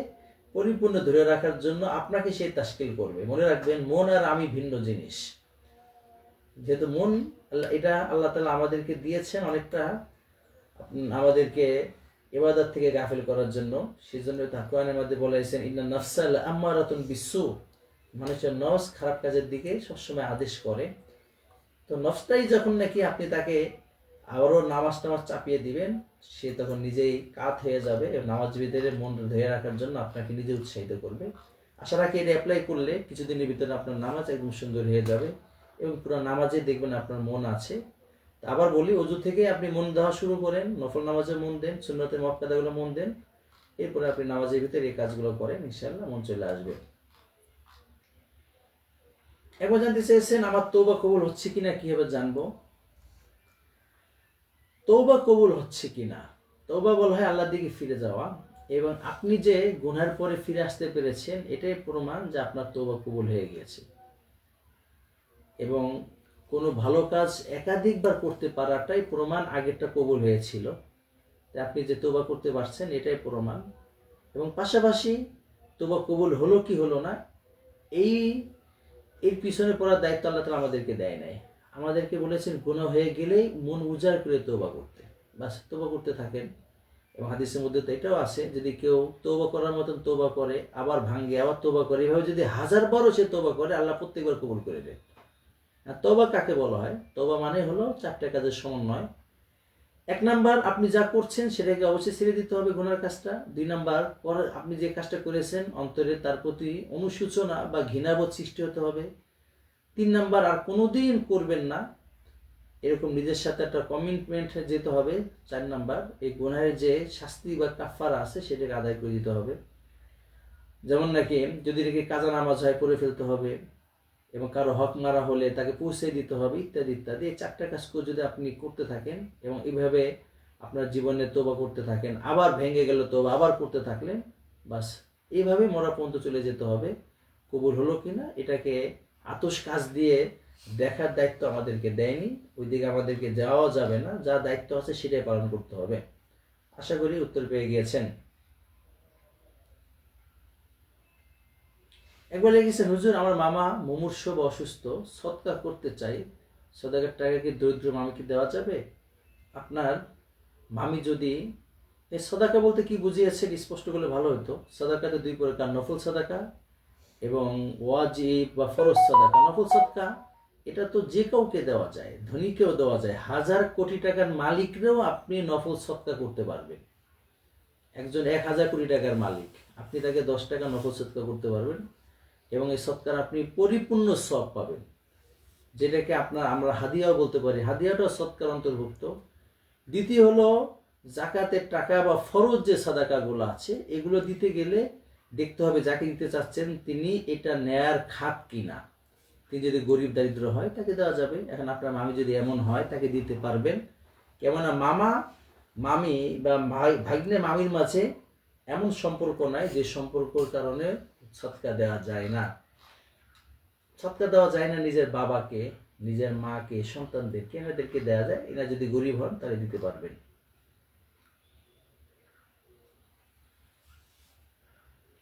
পরিপূর্ণ ধরে রাখার জন্য আপনাকে সে তাশকিল করবে। মনে রাখবেন মন আর আমি ভিন্ন জিনিস। যেহেতু মন এটা আল্লাহ তাআলা আমাদেরকে দিয়েছেন অনেকটা আমাদেরকে ইবাদত থেকে গাফিল করার জন্য, সেজন্য কোরআনের মধ্যে বলেছেন ইন্নান নাফসা লাআম্মারাতুন বিসসু, মানুষের নফস খারাপ কাজের দিকে সবসময় আদেশ করে। তো নফসটাই যখন নাকি আপনি তাকে আবারও নামাজ চাপিয়ে দিবেন সে তখন নিজেই কাত হয়ে যাবে এবং নামাজ ভিতরে মন ধরে রাখার জন্য আপনাকে নিজে উৎসাহিত করবে। আশা রাখি এটা অ্যাপ্লাই করলে কিছুদিনের ভিতরে আপনার নামাজ একদম সুন্দর হয়ে যাবে এবং পুরো নামাজে দেখবেন আপনার মন আছে। আবার বলি অজু থেকে আপনি মন দেওয়া শুরু করেন, নফল নামাজে মন দেন, সুন্নতে মুআক্কাদাগুলো মন দেন, এরপরে আপনি নামাজের ভিতরে এই কাজগুলো করেন, ইনশাআল্লাহ মন চলে আসবে। একবার জানতে চেয়েছেন আমার তওবা কবুল হচ্ছে কিনা কিভাবে জানবো। তওবা কবুল হচ্ছে কিনা, তওবা বলা হয় আল্লাহর দিকে ফিরে যাওয়া এবং আপনি যে গুনার পরে ফিরে আসতে পেরেছেন এটাই প্রমাণ যে আপনার তওবা কবুল হয়ে গিয়েছে। এবং কোনো ভালো কাজ একাধিকবার করতে পারাটাই প্রমাণ আগেরটা কবুল হয়েছিল। তাই আপনি যে তওবা করতে পারছেন এটাই প্রমাণ। এবং পাশাপাশি তওবা কবুল হলো কি হলো না এর পিছনে পড়ার দায়িত্ব আল্লাহ তাআলা আমাদেরকে দেয় নাই। আমাদেরকে বলেছেন গুনাহ হয়ে গেলেই মন উজাড় করে তওবা করতে, বাস তওবা করতে থাকেন। এবং হাদিসের মধ্যে তো এটাও আছে যদি কেউ তওবা করার মতন তওবা করে আবার ভাঙ্গে আবার তওবা করে, এভাবে যদি 1000বারও সে তওবা করে আল্লাহ প্রত্যেকবার কবুল করে দেয়। আর তওবা কাকে বলা হয়? তওবা মানে হলো 4টা কাজের সমন্বয়। 1 নাম্বার আপনি যা করছেন সেটাকে অবশ্যই ছেড়ে দিতে হবে গুনার কাজটা। 2 নাম্বার পরে আপনি যে কাজটা করেছেন অন্তরে তার প্রতি অনুশোচনা বা ঘৃণাবোধ সৃষ্টি হতে হবে। 3 নাম্বার আর কোনোদিন করবেন না এরকম নিজের সাথে একটা কমিটমেন্ট যেতে হবে। 4 নাম্বার এই গুনাহের যে শাস্তি বা কাফারা আছে সেটাকে আদায় করে দিতে হবে। যেমন নাকি যদি নাকি কাজা নামাজ হয় পড়ে ফেলতে হবে এবং কারো হক মারা হলে তাকে পৌঁছে দিতে হবে ইত্যাদি ইত্যাদি। এই 4টা কাজ করে যদি আপনি করতে থাকেন এবং এইভাবে আপনার জীবনে তওবা করতে থাকেন, আবার ভেঙে গেল তওবা আবার করতে থাকলেন, বাস এইভাবে মরা পর্যন্ত চলে যেতে হবে। কবুল হলো কিনা এটাকে আতশ কাজ দিয়ে দেখার দায়িত্ব আমাদেরকে দেয়নি, ওইদিকে আমাদেরকে যাওয়া যাবে না, যা দায়িত্ব আছে সেটাই পালন করতে হবে। আশা করি উত্তর পেয়ে গিয়েছেন। একবার লিখেছেন হুজুর আমার মামা মুমূর্ষু বা অসুস্থ, সদকা করতে চাই, সদকার টাকা কি দরিদ্র মামিকে দেওয়া যাবে? আপনার মামি যদি এই সদাকা বলতে কি বুঝিয়েছেন স্পষ্ট করলে ভালো হতো। সদাকাতে 2 প্রকার, নফল সদাকা এবং ওয়াজিব বা ফরজ সদাকা। নফল সদকা এটা তো যে কাউকে দেওয়া যায়, ধনীকেও দেওয়া যায়, 1000 কোটি টাকার মালিকরেও আপনি নফল সদকা করতে পারবেন। একজন 1000 কোটি টাকার মালিক, আপনি তাকে 10 টাকা নফল সদকা করতে পারবেন এবং এই সদকার আপনি পরিপূর্ণ সওয়াব পাবেন, যেটাকে আমরা হাদিয়াও বলতে পারি। হাদিয়াটাও সদকার অন্তর্ভুক্ত। দ্বিতীয় হলো জাকাতের টাকা বা ফরজ যে সাদাকাগুলো আছে এগুলো দিতে গেলে দেখতে হবে যাকে দিতে চাচ্ছেন তিনি এটা নেয়ার খাত কিনা। তিনি যদি গরিব দারিদ্র হয় তাকে দেওয়া যাবে। এখন আপনার মামি যদি এমন হয় তাকে দিতে পারবেন। কেননা মামা মামি বা ভাগ্নে মামির মাঝে এমন সম্পর্ক নাই যে সম্পর্কর কারণে সদকা দেওয়া যায় না। সদকা দেওয়া যায় না নিজের বাবাকে, নিজের মাকে, সন্তানদেরকে, এনাদেরকে দেওয়া যায়। এরা যদি গরিব হন তাহলে দিতে পারবেন।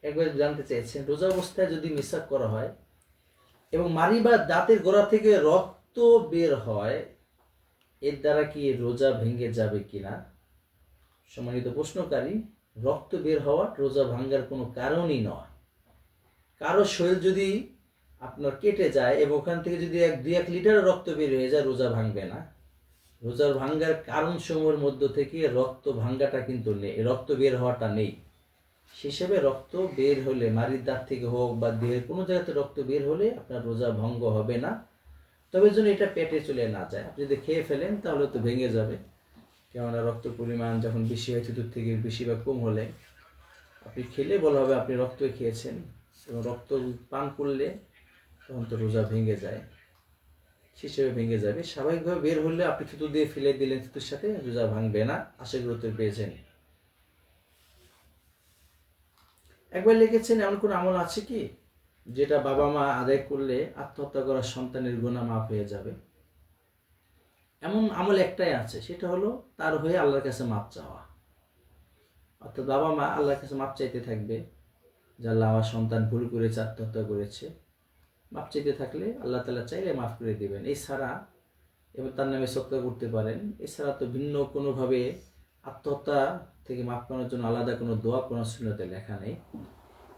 একবার জানতে চেয়েছেন, রোজা অবস্থায় যদি মিসওয়াক করা হয় এবং মাড়ি বা দাঁতের গোড়া থেকে রক্ত বের হয়, এর দ্বারা কি রোজা ভেঙে যাবে কিনা? সম্মানিত প্রশ্নকারী, রক্ত বের হওয়া রোজা ভাঙ্গার কোনো কারণই নয়। কারো শরীর যদি আপনার কেটে যায় এবং ওখান থেকে যদি 2-1 লিটার রক্ত বের হয়ে যায়, রোজা ভাঙবে না। রোজার ভাঙ্গার কারণ সমূহের মধ্য থেকে রক্ত ভাঙ্গাটা কিন্তু নেই, রক্ত বের হওয়াটা নেই। হিসেবে রক্ত বের হলে, মাড়ির দাঁত থেকে হোক বা দেহের কোনো জায়গাতে রক্ত বের হলে আপনার রোজা ভঙ্গ হবে না। তবে যেন এটা পেটে চলে না যায়। আপনি যদি খেয়ে ফেলেন তাহলে তো ভেঙে যাবে। কেননা রক্ত পরিমাণ যখন বেশি হয়, থুতুর থেকে বেশি বা কম হলে আপনি খেলে বলা হবে আপনি রক্ত খেয়েছেন, এবং রক্ত পান করলে তখন তো রোজা ভেঙে যায়, হিসেবে ভেঙে যাবে। স্বাভাবিকভাবে বের হলে আপনি থুতু দিয়ে ফেলে দিলেন, থুতুর সাথে রোজা ভাঙবে না। আশা করি উত্তর পেয়েছেন। একবার লিখেছেন, এমন কোন আমল আছে কি যেটা বাবা মা আদায় করলে আত্মহত্যা করা সন্তানের গুনাহ মাফ হয়ে যাবে? এমন আমল একটাই আছে, সেটা হলো তার হয়ে আল্লাহর কাছে মাপ চাওয়া। অর্থাৎ বাবা মা আল্লাহর কাছে মাপ চাইতে থাকবে যে আল্লাহ আমার সন্তান ভুল করেছে, আত্মহত্যা করেছে। মাপ চাইতে থাকলে আল্লাহ তাআলা চাইলে মাফ করে দেবেন। এছাড়া এবং তার নামে সদকা করতে পারেন। এছাড়া তো ভিন্ন কোনোভাবে আত্মহত্যা থেকে মাফ করার জন্য আলাদা কোনো দোয়া কোনো সুন্নতে লেখা নেই।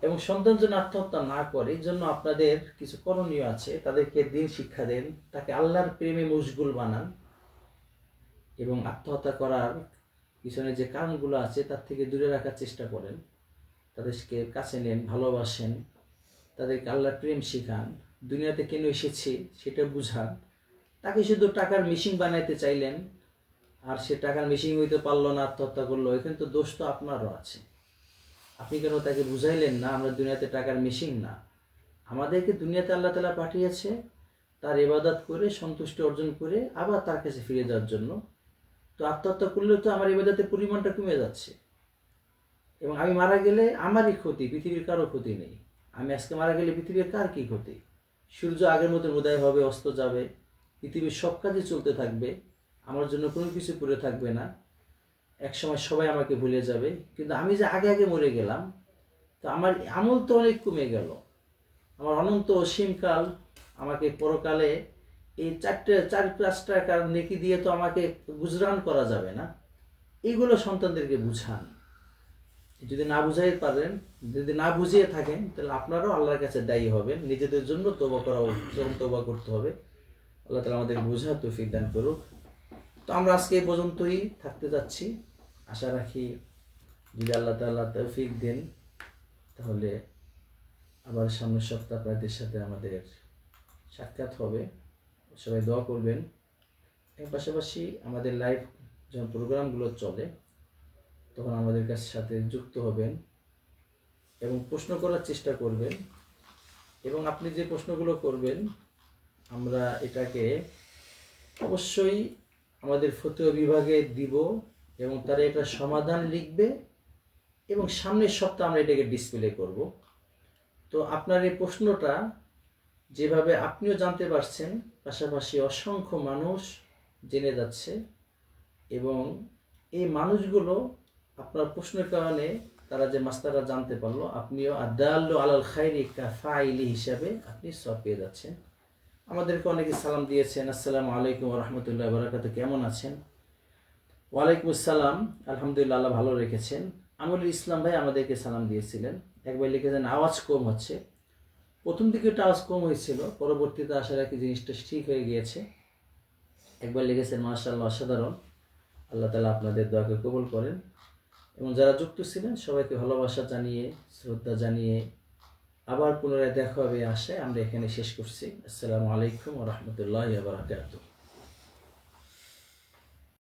এবং সন্তান যেন আত্মহত্যা না করে এই জন্য আপনাদের কিছু করণীয় আছে। তাদেরকে দিন শিক্ষা দেন, তাকে আল্লাহর প্রেমে মশগুল বানান এবং আত্মহত্যা করার পিছনে যে কারণগুলো আছে তার থেকে দূরে রাখার চেষ্টা করেন। তাদেরকে কাছে নেন, ভালোবাসেন, তাদেরকে আল্লাহর প্রেম শেখান, দুনিয়াতে কেন এসেছে সেটা বুঝান। তাকে শুধু টাকার মেশিন বানাইতে চাইলেন আর সে টাকার মেশিন হইতে পারলো না, আত্মহত্যা করলো, এখানে তো দোষ তো আপনারও আছে। আপনি কেন তাকে বুঝাইলেন না আমরা দুনিয়াতে টাকার মেশিন না, আমাদেরকে দুনিয়াতে আল্লাহ তাআলা পাঠিয়েছে তার ইবাদত করে সন্তুষ্টি অর্জন করে আবার তার কাছে ফিরে যাওয়ার জন্য। তো আত্মহত্যা করলে তো আমার ইবাদতের পরিমাণটা কমে যাচ্ছে এবং আমি মারা গেলে আমারই ক্ষতি, পৃথিবীর কারো ক্ষতি নেই। আমি আজকে মারা গেলে পৃথিবীর কার কি ক্ষতি? সূর্য আগের মতো উদয় হবে, অস্ত যাবে, পৃথিবীর সব কাজে চলতে থাকবে, আমার জন্য কোনো কিছু পড়ে থাকবে না। একসময় সবাই আমাকে ভুলে যাবে, কিন্তু আমি যে আগে আগে মরে গেলাম তো আমার আমল তো অনেক কমে গেল। আমার অনন্ত অসীমকাল আমাকে পরকালে এই 4-5 টাকার নেকি দিয়ে তো আমাকে গুজরান করা যাবে না। এইগুলো সন্তানদেরকে বুঝান। যদি না বুঝাই পারেন, যদি না বুঝিয়ে থাকেন তাহলে আপনারাও আল্লাহর কাছে দায়ী হবেন। নিজেদের জন্য তওবা করা, তওবা করতে হবে। আল্লাহ তাআলা আমাদের বুঝার তৌফিক দান করুক। তো আমরা আজকে এই পর্যন্তই থাকতে যাচ্ছি। আশা রাখি যদি আল্লাহ তাআলা তৌফিক দেন তাহলে আবার সামনের সপ্তাহে আপনাদের সাথে আমাদের সাক্ষাৎ হবে। সবাই দোয়া করবেন। এর পাশাপাশি আমাদের লাইভ যখন প্রোগ্রামগুলো চলে তখন আমাদের সাথে যুক্ত হবেন এবং প্রশ্ন করার চেষ্টা করবেন। এবং আপনি যে প্রশ্নগুলো করবেন আমরা এটাকে অবশ্যই আমাদের ফতোয়া বিভাগে দিব এবং তারা এটা সমাধান লিখবে এবং সামনের সপ্তাহে আমরা এটাকে ডিসপ্লে করব। তো আপনার এই প্রশ্নটা যেভাবে আপনিও জানতে পারছেন, পাশাপাশি অসংখ্য মানুষ জেনে যাচ্ছে এবং এই মানুষগুলো আপনার প্রশ্নের কারণে তারা যে মাসলাটা জানতে পারলো, আপনিও আদাল্লু আলাল খাইরি কাফাইলি হিসাবে আপনি সওয়াব পেয়ে যাচ্ছেন। আমাদেরকে অনেকে সালাম দিয়েছেন, আসসালামু আলাইকুম ওয়া রাহমাতুল্লাহি ওয়া বারাকাতুহু, কেমন আছেন? ওয়ালাইকুম আসসালাম, আলহামদুলিল্লাহ, আল্লাহ ভালো রেখেছেন। আমরুল ইসলাম ভাই আমাদেরকে সালাম দিয়েছিলেন। একবার লিখেছেন আওয়াজ কম হচ্ছে। প্রথম দিকে একটু আওয়াজ কম হয়েছিল, পরবর্তীতে আশা রাখি জিনিসটা ঠিক হয়ে গিয়েছে। একবার লিখেছেন মাশাআল্লাহ, অসাধারণ, আল্লাহ তাআলা আপনাদের দোয়াকে কবুল করেন। এবং যারা যুক্ত ছিলেন সবাইকে ভালোবাসা জানিয়ে, শ্রদ্ধা জানিয়ে আবার পুনরায় দেখা হবে আশায় আমরা এখানে শেষ করছি। আসসালামু আলাইকুম ওয়া রাহমাতুল্লাহি ওয়া বারাকাতুহু।